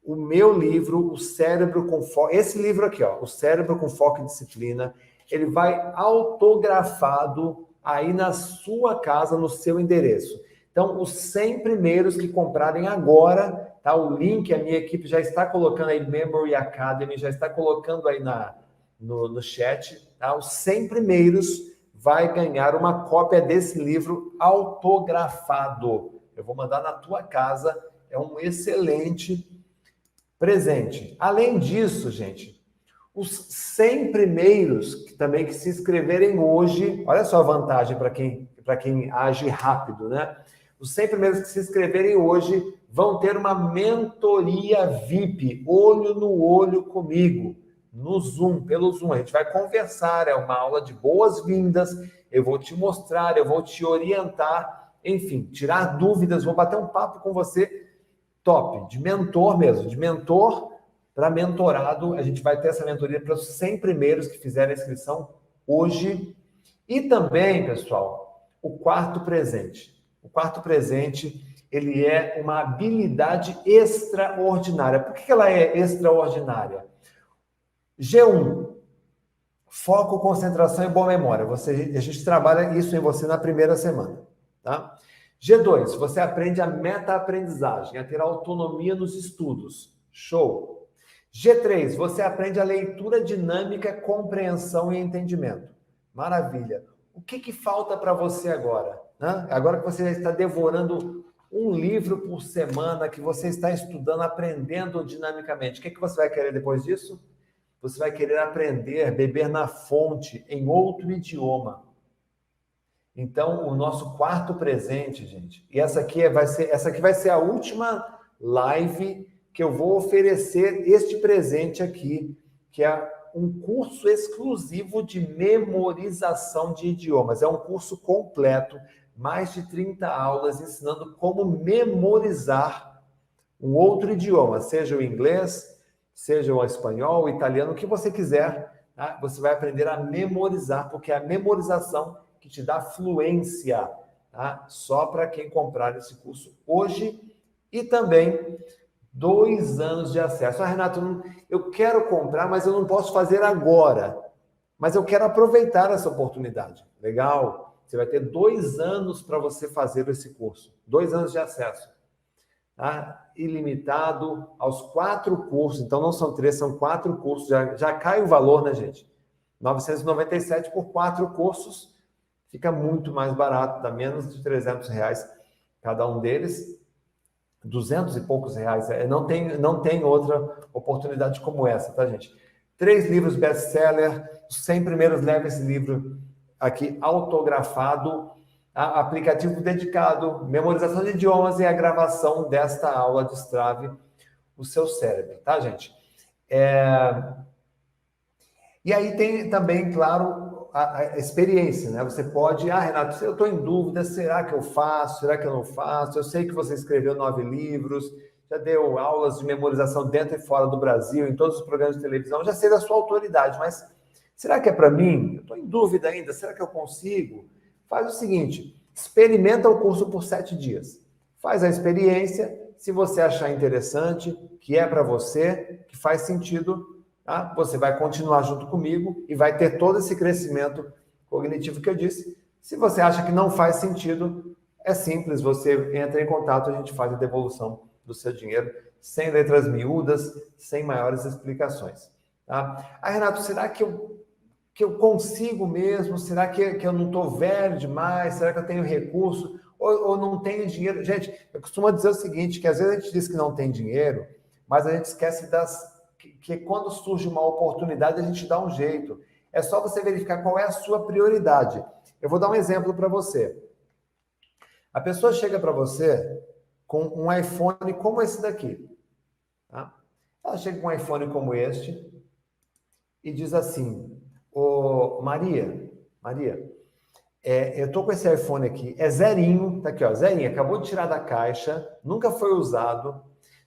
o meu livro, O Cérebro com Foco. Esse livro aqui, ó, O Cérebro com Foco e Disciplina, ele vai autografado aí na sua casa, no seu endereço. Então, os 100 primeiros que comprarem agora, tá? O link, a minha equipe já está colocando aí, Memory Academy, já está colocando aí no chat, tá? Os 100 primeiros vai ganhar uma cópia desse livro autografado. Eu vou mandar na tua casa, é um excelente presente. Além disso, gente, os 100 primeiros que se inscreverem hoje, olha só a vantagem para quem age rápido, né? Os 100 primeiros que se inscreverem hoje vão ter uma mentoria VIP, olho no olho comigo, no Zoom, pelo Zoom. A gente vai conversar, é uma aula de boas-vindas, eu vou te mostrar, eu vou te orientar, enfim, tirar dúvidas, vou bater um papo com você top, de mentor mesmo, de mentor para mentorado. A gente vai ter essa mentoria para os 100 primeiros que fizerem a inscrição hoje. E também, pessoal, o quarto presente. O quarto presente, ele é uma habilidade extraordinária. Por que ela é extraordinária? G1, foco, concentração e boa memória. A gente trabalha isso em você na primeira semana, tá? G2, você aprende a meta-aprendizagem, a ter autonomia nos estudos. Show! G3, você aprende a leitura dinâmica, compreensão e entendimento. Maravilha. O que falta para você agora? Né? Agora que você já está devorando um livro por semana, que você está estudando, aprendendo dinamicamente, o que você vai querer depois disso? Você vai querer aprender, beber na fonte, em outro idioma. Então, o nosso quarto presente, gente, e essa aqui vai ser a última live que eu vou oferecer este presente aqui, que é um curso exclusivo de memorização de idiomas. É um curso completo, mais de 30 aulas ensinando como memorizar um outro idioma, seja o inglês, seja o espanhol, o italiano, o que você quiser, tá? Você vai aprender a memorizar, porque é a memorização que te dá fluência, tá? Só para quem comprar esse curso hoje. E também 2 anos de acesso. Renato, eu quero comprar, mas eu não posso fazer agora. Mas eu quero aproveitar essa oportunidade. Legal? Você vai ter 2 anos para você fazer esse curso. 2 anos de acesso. Tá? Ilimitado aos 4 cursos. Então, não são 3, são 4 cursos. Já cai o valor, né, gente? 997 por 4 cursos. Fica muito mais barato. Dá menos de R$300 cada um deles. 200 e poucos reais. Não tem outra oportunidade como essa, tá, gente? 3 livros best-seller. Os 100 primeiros levam esse livro aqui autografado. Aplicativo dedicado, memorização de idiomas e a gravação desta aula destrave o seu cérebro, tá, gente? E aí tem também, claro, a experiência, né? Você pode, Renato, eu estou em dúvida, será que eu faço, será que eu não faço? Eu sei que você escreveu 9 livros, já deu aulas de memorização dentro e fora do Brasil, em todos os programas de televisão, já sei da sua autoridade, mas será que é para mim? Eu estou em dúvida ainda, será que eu consigo? Faz o seguinte, experimenta o curso por 7 dias. Faz a experiência, se você achar interessante, que é para você, que faz sentido, tá? Você vai continuar junto comigo e vai ter todo esse crescimento cognitivo que eu disse. Se você acha que não faz sentido, é simples, você entra em contato, a gente faz a devolução do seu dinheiro, sem letras miúdas, sem maiores explicações. Tá? Renato, será que eu consigo mesmo? Será que eu não estou velho demais? Será que eu tenho recurso? Ou não tenho dinheiro? Gente, eu costumo dizer o seguinte, que às vezes a gente diz que não tem dinheiro, mas a gente esquece que quando surge uma oportunidade, a gente dá um jeito. É só você verificar qual é a sua prioridade. Eu vou dar um exemplo para você. A pessoa chega para você com um iPhone como esse daqui. Tá? Ela chega com um iPhone como este e diz assim, Maria, eu tô com esse iPhone aqui, é zerinho, tá aqui, ó, zerinho, acabou de tirar da caixa, nunca foi usado,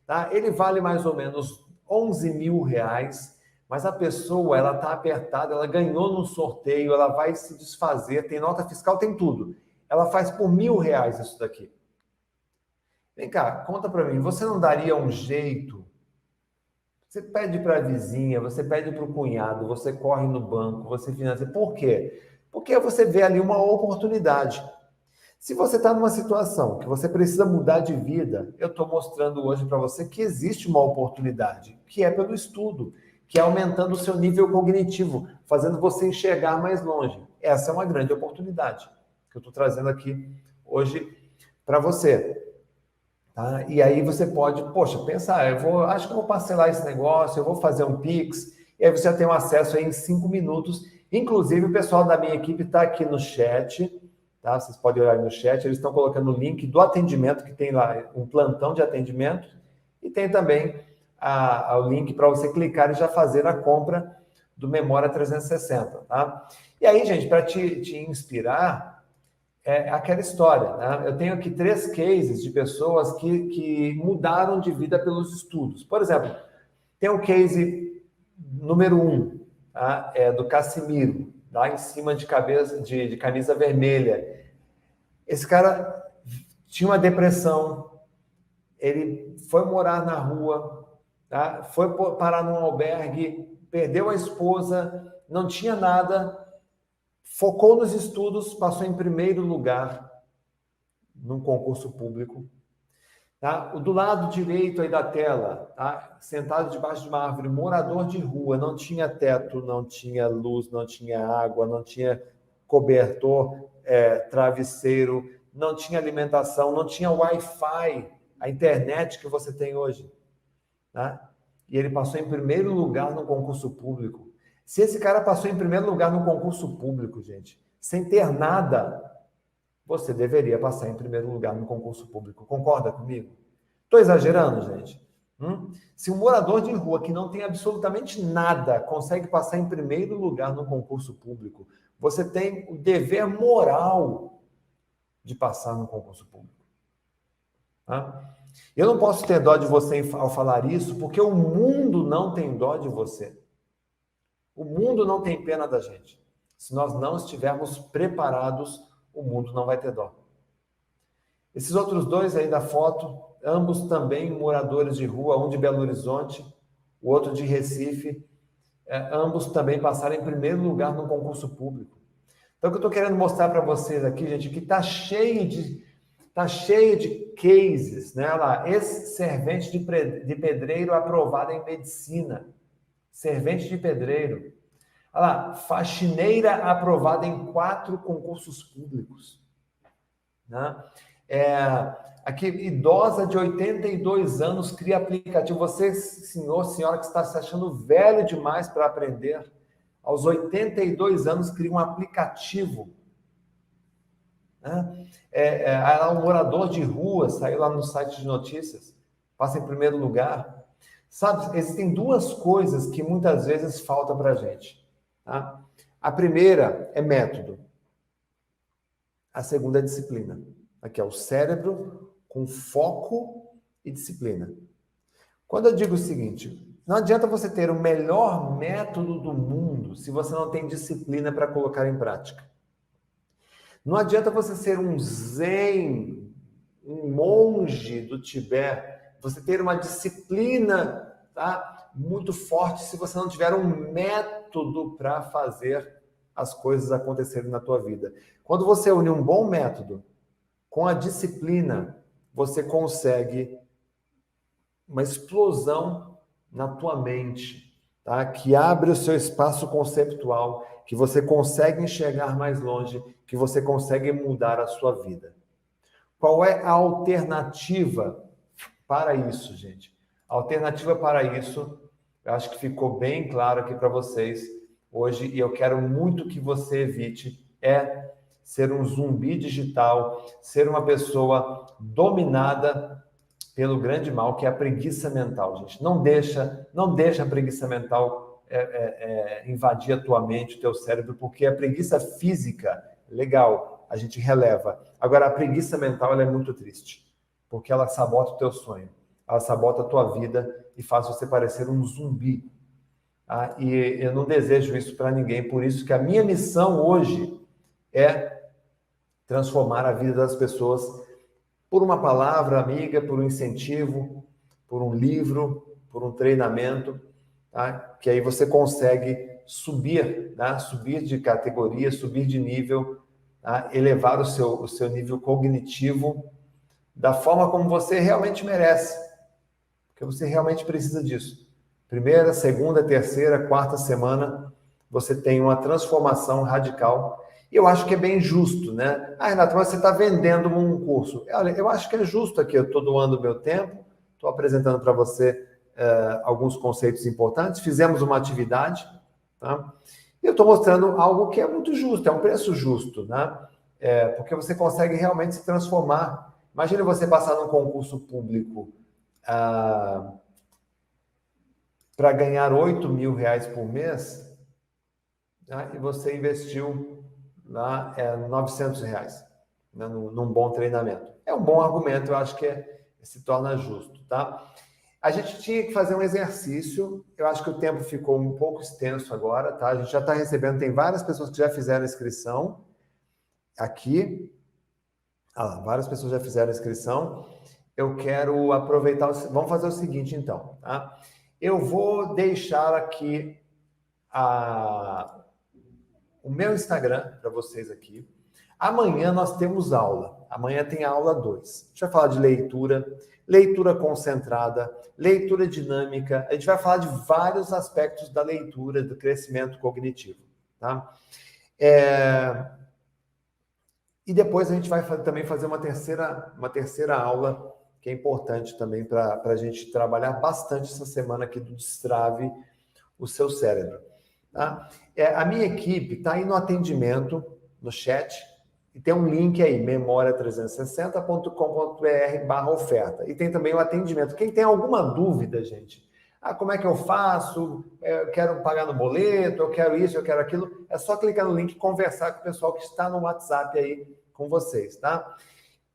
tá? Ele vale mais ou menos R$11.000, mas a pessoa, ela tá apertada, ela ganhou no sorteio, ela vai se desfazer, tem nota fiscal, tem tudo. Ela faz por R$1.000 isso daqui. Vem cá, conta para mim, você não daria um jeito? Você pede para a vizinha, você pede para o cunhado, você corre no banco, você financia. Por quê? Porque você vê ali uma oportunidade. Se você está numa situação que você precisa mudar de vida, eu estou mostrando hoje para você que existe uma oportunidade, que é pelo estudo, que é aumentando o seu nível cognitivo, fazendo você enxergar mais longe. Essa é uma grande oportunidade que eu estou trazendo aqui hoje para você. Tá? E aí você pode, pensar, acho que eu vou parcelar esse negócio, eu vou fazer um Pix, e aí você já tem um acesso aí em 5 minutos. Inclusive, o pessoal da minha equipe está aqui no chat, tá? Vocês podem olhar no chat, eles estão colocando o link do atendimento, que tem lá um plantão de atendimento, e tem também o link para você clicar e já fazer a compra do Memória 360, tá? E aí, gente, para te inspirar, é aquela história, né? Eu tenho aqui 3 cases de pessoas que mudaram de vida pelos estudos. Por exemplo, tem o case número 1, tá? Do Cassimiro, lá em cima de camisa vermelha. Esse cara tinha uma depressão, ele foi morar na rua, tá? Foi parar num albergue, perdeu a esposa, não tinha nada, focou nos estudos, passou em primeiro lugar num concurso público, Tá? O do lado direito aí da tela, tá? Sentado debaixo de uma árvore, morador de rua, não tinha teto, não tinha luz, não tinha água, não tinha cobertor, travesseiro, não tinha alimentação, não tinha Wi-Fi, a internet que você tem hoje. Tá? E ele passou em primeiro lugar no concurso público. Se esse cara passou em primeiro lugar no concurso público, gente, sem ter nada, você deveria passar em primeiro lugar no concurso público. Concorda comigo? Estou exagerando, gente? Se um morador de rua que não tem absolutamente nada consegue passar em primeiro lugar no concurso público, você tem o dever moral de passar no concurso público. Tá? Eu não posso ter dó de você ao falar isso, porque o mundo não tem dó de você. O mundo não tem pena da gente. Se nós não estivermos preparados, o mundo não vai ter dó. Esses outros dois aí da foto, ambos também moradores de rua, um de Belo Horizonte, o outro de Recife, ambos também passaram em primeiro lugar no concurso público. Então, o que eu estou querendo mostrar para vocês aqui, gente, que está cheio de cases, né? Olha lá, ex-servente de pedreiro aprovada em medicina. Servente de pedreiro. Olha lá, faxineira aprovada em 4 concursos públicos. Né? Aqui, idosa de 82 anos cria aplicativo. Você, senhor, senhora que está se achando velho demais para aprender, aos 82 anos cria um aplicativo. Né? Um morador de rua saiu lá no site de notícias, passa em primeiro lugar. Sabe, existem 2 coisas que muitas vezes faltam para a gente. Tá? A primeira é método. A segunda é disciplina. Aqui é o cérebro com foco e disciplina. Quando eu digo o seguinte, não adianta você ter o melhor método do mundo se você não tem disciplina para colocar em prática. Não adianta você ser um zen, um monge do Tibete, você ter uma disciplina, tá, muito forte se você não tiver um método para fazer as coisas acontecerem na tua vida. Quando você une um bom método com a disciplina, você consegue uma explosão na tua mente, tá? Que abre o seu espaço conceptual, que você consegue enxergar mais longe, que você consegue mudar a sua vida. Qual é a alternativa para isso, gente? A alternativa para isso, eu acho que ficou bem claro aqui para vocês hoje, e eu quero muito que você evite, ser um zumbi digital, ser uma pessoa dominada pelo grande mal, que é a preguiça mental, gente. Não deixa a preguiça mental invadir a tua mente, o teu cérebro, porque a preguiça física, legal, a gente releva. Agora, a preguiça mental, ela é muito triste, porque ela sabota o teu sonho, ela sabota a tua vida e faz você parecer um zumbi. Tá? E eu não desejo isso para ninguém, por isso que a minha missão hoje é transformar a vida das pessoas por uma palavra amiga, por um incentivo, por um livro, por um treinamento, tá? Que aí você consegue subir, tá? Subir de categoria, subir de nível, tá? Elevar o seu nível cognitivo da forma como você realmente merece, porque você realmente precisa disso. Primeira, segunda, terceira, quarta semana, você tem uma transformação radical. E eu acho que é bem justo, né? Renato, mas você está vendendo um curso. Olha, eu acho que é justo aqui, eu estou doando o meu tempo, estou apresentando para você alguns conceitos importantes, fizemos uma atividade, tá? E eu estou mostrando algo que é muito justo, é um preço justo, né? Porque você consegue realmente se transformar. Imagina você passar num concurso público para ganhar R$8.000 por mês, né? E você investiu lá R$900, né, num bom treinamento. É um bom argumento, eu acho que se torna justo, tá? A gente tinha que fazer um exercício, eu acho que o tempo ficou um pouco extenso agora, tá? A gente já está recebendo, tem várias pessoas que já fizeram a inscrição aqui. Várias pessoas já fizeram a inscrição. Eu quero aproveitar, vamos fazer o seguinte então, tá? Eu vou deixar aqui o meu Instagram para vocês aqui. Amanhã nós temos aula. Amanhã tem a aula 2. A gente vai falar de leitura, leitura concentrada, leitura dinâmica. A gente vai falar de vários aspectos da leitura, do crescimento cognitivo. Tá? E depois a gente vai também fazer uma terceira aula, que é importante também para a gente trabalhar bastante essa semana aqui do Destrave o Seu Cérebro. Tá? A minha equipe está aí no atendimento, no chat, e tem um link aí, memoria360.com.br/oferta. E tem também o atendimento. Quem tem alguma dúvida, gente, como é que eu faço? Eu quero pagar no boleto, eu quero isso, eu quero aquilo. É só clicar no link e conversar com o pessoal que está no WhatsApp aí com vocês, tá?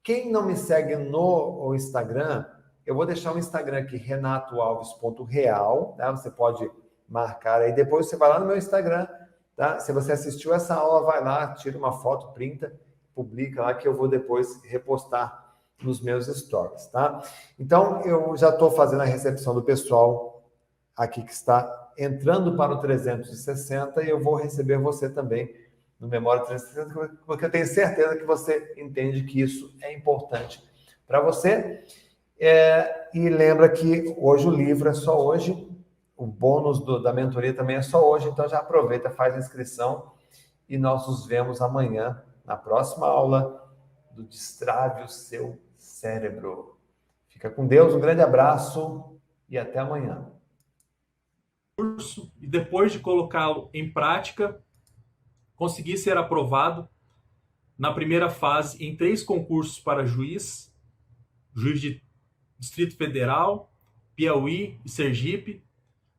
Quem não me segue no Instagram, eu vou deixar o Instagram aqui, renatoalves.real, tá? Você pode marcar aí. Depois você vai lá no meu Instagram, tá? Se você assistiu essa aula, vai lá, tira uma foto, printa, publica lá que eu vou depois repostar nos meus stories, tá? Então, eu já estou fazendo a recepção do pessoal aqui que está entrando para o 360 e eu vou receber você também no Memória 360, porque eu tenho certeza que você entende que isso é importante para você. E lembra que hoje o livro é só hoje, o bônus da mentoria também é só hoje, então já aproveita, faz a inscrição e nós nos vemos amanhã na próxima aula do Destrave o Seu Cérebro. Fica com Deus, um grande abraço e até amanhã. E depois de colocá-lo em prática, consegui ser aprovado na primeira fase em 3 concursos para juiz de Distrito Federal, Piauí e Sergipe,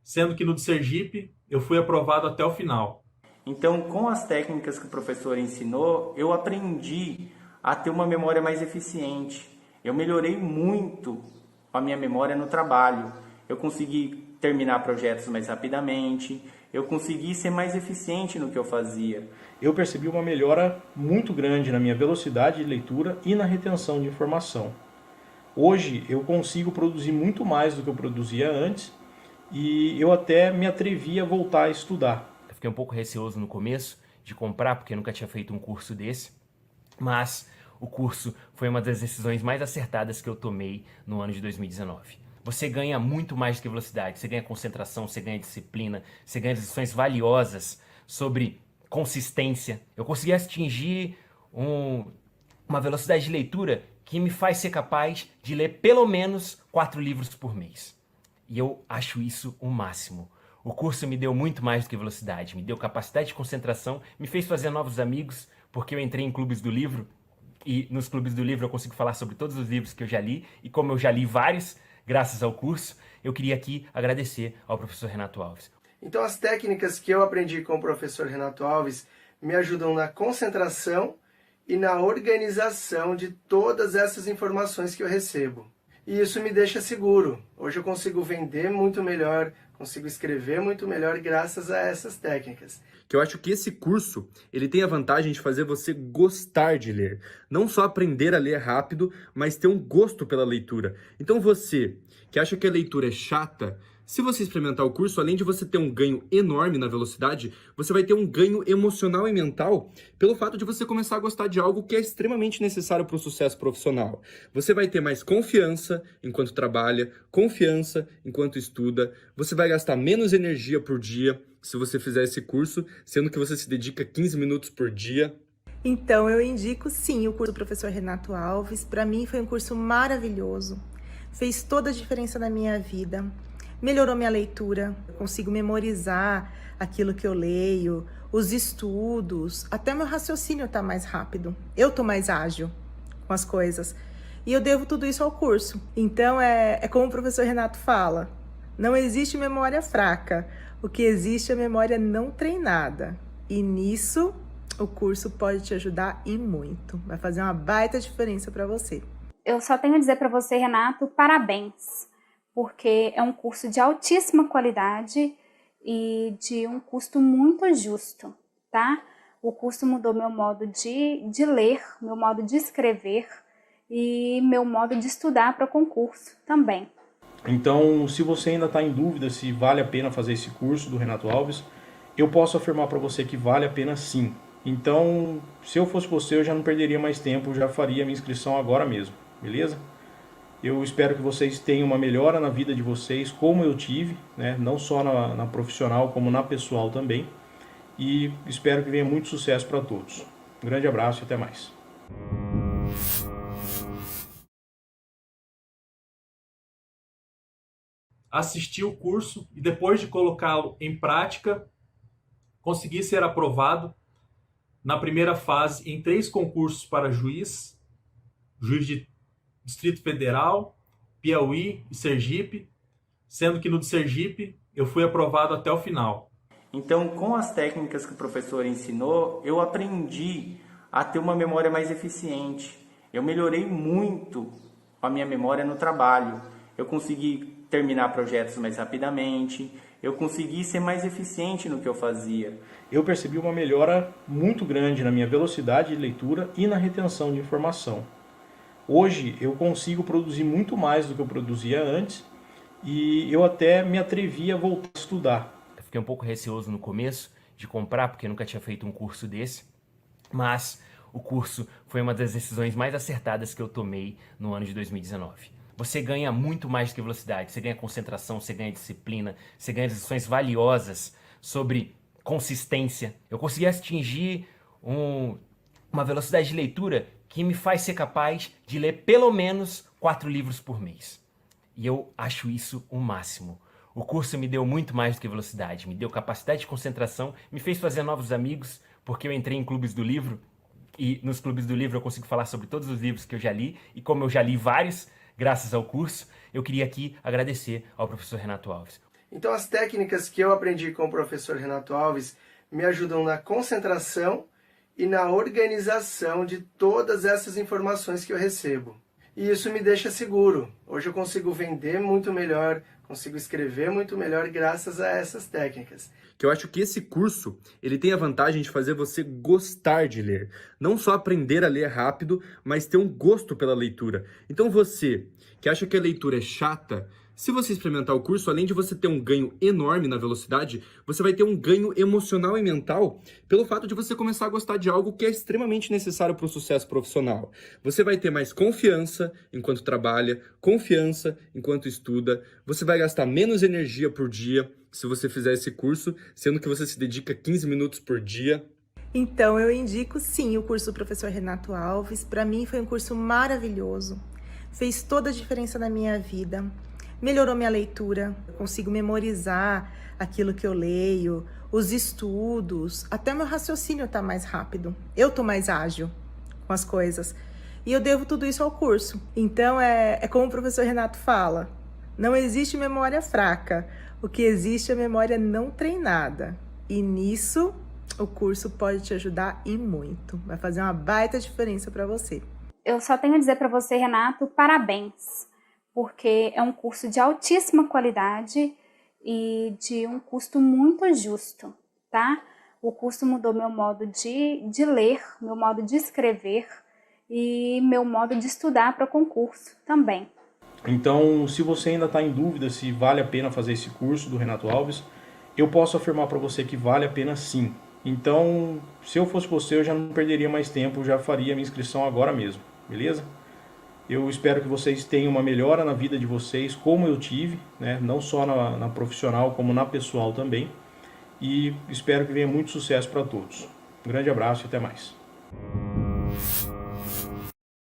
sendo que no de Sergipe eu fui aprovado até o final. Então, com as técnicas que o professor ensinou, eu aprendi a ter uma memória mais eficiente. Eu melhorei muito a minha memória no trabalho. Eu consegui terminar projetos mais rapidamente, eu consegui ser mais eficiente no que eu fazia. Eu percebi uma melhora muito grande na minha velocidade de leitura e na retenção de informação. Hoje eu consigo produzir muito mais do que eu produzia antes e eu até me atrevi a voltar a estudar. Eu fiquei um pouco receoso no começo de comprar, porque eu nunca tinha feito um curso desse, mas o curso foi uma das decisões mais acertadas que eu tomei no ano de 2019. Você ganha muito mais do que velocidade, você ganha concentração, você ganha disciplina, você ganha lições valiosas sobre consistência. Eu consegui atingir uma velocidade de leitura que me faz ser capaz de ler pelo menos 4 livros por mês. E eu acho isso o máximo. O curso me deu muito mais do que velocidade, me deu capacidade de concentração, me fez fazer novos amigos, porque eu entrei em clubes do livro, e nos clubes do livro eu consigo falar sobre todos os livros que eu já li, e como eu já li vários, graças ao curso, eu queria aqui agradecer ao professor Renato Alves. Então as técnicas que eu aprendi com o professor Renato Alves me ajudam na concentração e na organização de todas essas informações que eu recebo. E isso me deixa seguro. Hoje eu consigo vender muito melhor, consigo escrever muito melhor graças a essas técnicas. Que eu acho que esse curso, ele tem a vantagem de fazer você gostar de ler. Não só aprender a ler rápido, mas ter um gosto pela leitura. Então você, que acha que a leitura é chata, se você experimentar o curso, além de você ter um ganho enorme na velocidade, você vai ter um ganho emocional e mental pelo fato de você começar a gostar de algo que é extremamente necessário para o sucesso profissional. Você vai ter mais confiança enquanto trabalha, confiança enquanto estuda, você vai gastar menos energia por dia se você fizer esse curso, sendo que você se dedica 15 minutos por dia. Então, eu indico sim o curso do professor Renato Alves. Para mim foi um curso maravilhoso, fez toda a diferença na minha vida. Melhorou minha leitura, eu consigo memorizar aquilo que eu leio, os estudos, até meu raciocínio está mais rápido. Eu estou mais ágil com as coisas. E eu devo tudo isso ao curso. Então, é como o professor Renato fala, não existe memória fraca. O que existe é memória não treinada. E nisso, o curso pode te ajudar e muito. Vai fazer uma baita diferença para você. Eu só tenho a dizer para você, Renato, parabéns. Porque é um curso de altíssima qualidade e de um custo muito justo, tá? O curso mudou meu modo de ler, meu modo de escrever e meu modo de estudar para concurso também. Então, se você ainda está em dúvida se vale a pena fazer esse curso do Renato Alves, eu posso afirmar para você que vale a pena sim. Então, se eu fosse você, eu já não perderia mais tempo, já faria a minha inscrição agora mesmo, beleza? Eu espero que vocês tenham uma melhora na vida de vocês, como eu tive, né? Não só na profissional, como na pessoal também. E espero que venha muito sucesso para todos. Um grande abraço e até mais. Assisti o curso e depois de colocá-lo em prática, consegui ser aprovado na primeira fase em 3 concursos para juiz de Distrito Federal, Piauí e Sergipe, sendo que no de Sergipe eu fui aprovado até o final. Então, com as técnicas que o professor ensinou, eu aprendi a ter uma memória mais eficiente. Eu melhorei muito a minha memória no trabalho. Eu consegui terminar projetos mais rapidamente, eu consegui ser mais eficiente no que eu fazia. Eu percebi uma melhora muito grande na minha velocidade de leitura e na retenção de informação. Hoje eu consigo produzir muito mais do que eu produzia antes e eu até me atrevi a voltar a estudar. Eu fiquei um pouco receoso no começo de comprar, porque eu nunca tinha feito um curso desse, mas o curso foi uma das decisões mais acertadas que eu tomei no ano de 2019. Você ganha muito mais do que velocidade, você ganha concentração, você ganha disciplina, você ganha lições valiosas sobre consistência. Eu consegui atingir uma velocidade de leitura que me faz ser capaz de ler pelo menos 4 livros por mês. E eu acho isso o máximo. O curso me deu muito mais do que velocidade, me deu capacidade de concentração, me fez fazer novos amigos, porque eu entrei em clubes do livro, e nos clubes do livro eu consigo falar sobre todos os livros que eu já li, e como eu já li vários, graças ao curso, eu queria aqui agradecer ao professor Renato Alves. Então as técnicas que eu aprendi com o professor Renato Alves me ajudam na concentração e na organização de todas essas informações que eu recebo. E isso me deixa seguro. Hoje eu consigo vender muito melhor, consigo escrever muito melhor graças a essas técnicas. Que eu acho que esse curso, ele tem a vantagem de fazer você gostar de ler. Não só aprender a ler rápido, mas ter um gosto pela leitura. Então você, que acha que a leitura é chata, se você experimentar o curso, além de você ter um ganho enorme na velocidade, você vai ter um ganho emocional e mental pelo fato de você começar a gostar de algo que é extremamente necessário para o sucesso profissional. Você vai ter mais confiança enquanto trabalha, confiança enquanto estuda, você vai gastar menos energia por dia se você fizer esse curso, sendo que você se dedica 15 minutos por dia. Então, eu indico sim o curso do professor Renato Alves. Para mim foi um curso maravilhoso. Fez toda a diferença na minha vida. Melhorou minha leitura, eu consigo memorizar aquilo que eu leio, os estudos, até meu raciocínio está mais rápido. Eu estou mais ágil com as coisas. E eu devo tudo isso ao curso. Então, é como o professor Renato fala, não existe memória fraca. O que existe é memória não treinada. E nisso, o curso pode te ajudar e muito. Vai fazer uma baita diferença para você. Eu só tenho a dizer para você, Renato, parabéns. Porque é um curso de altíssima qualidade e de um custo muito justo, tá? O curso mudou meu modo de ler, meu modo de escrever e meu modo de estudar para concurso também. Então, se você ainda está em dúvida se vale a pena fazer esse curso do Renato Alves, eu posso afirmar para você que vale a pena sim. Então, se eu fosse você, eu já não perderia mais tempo, já faria a minha inscrição agora mesmo, beleza? Eu espero que vocês tenham uma melhora na vida de vocês, como eu tive, né? Não só na profissional, como na pessoal também. E espero que venha muito sucesso para todos. Um grande abraço e até mais.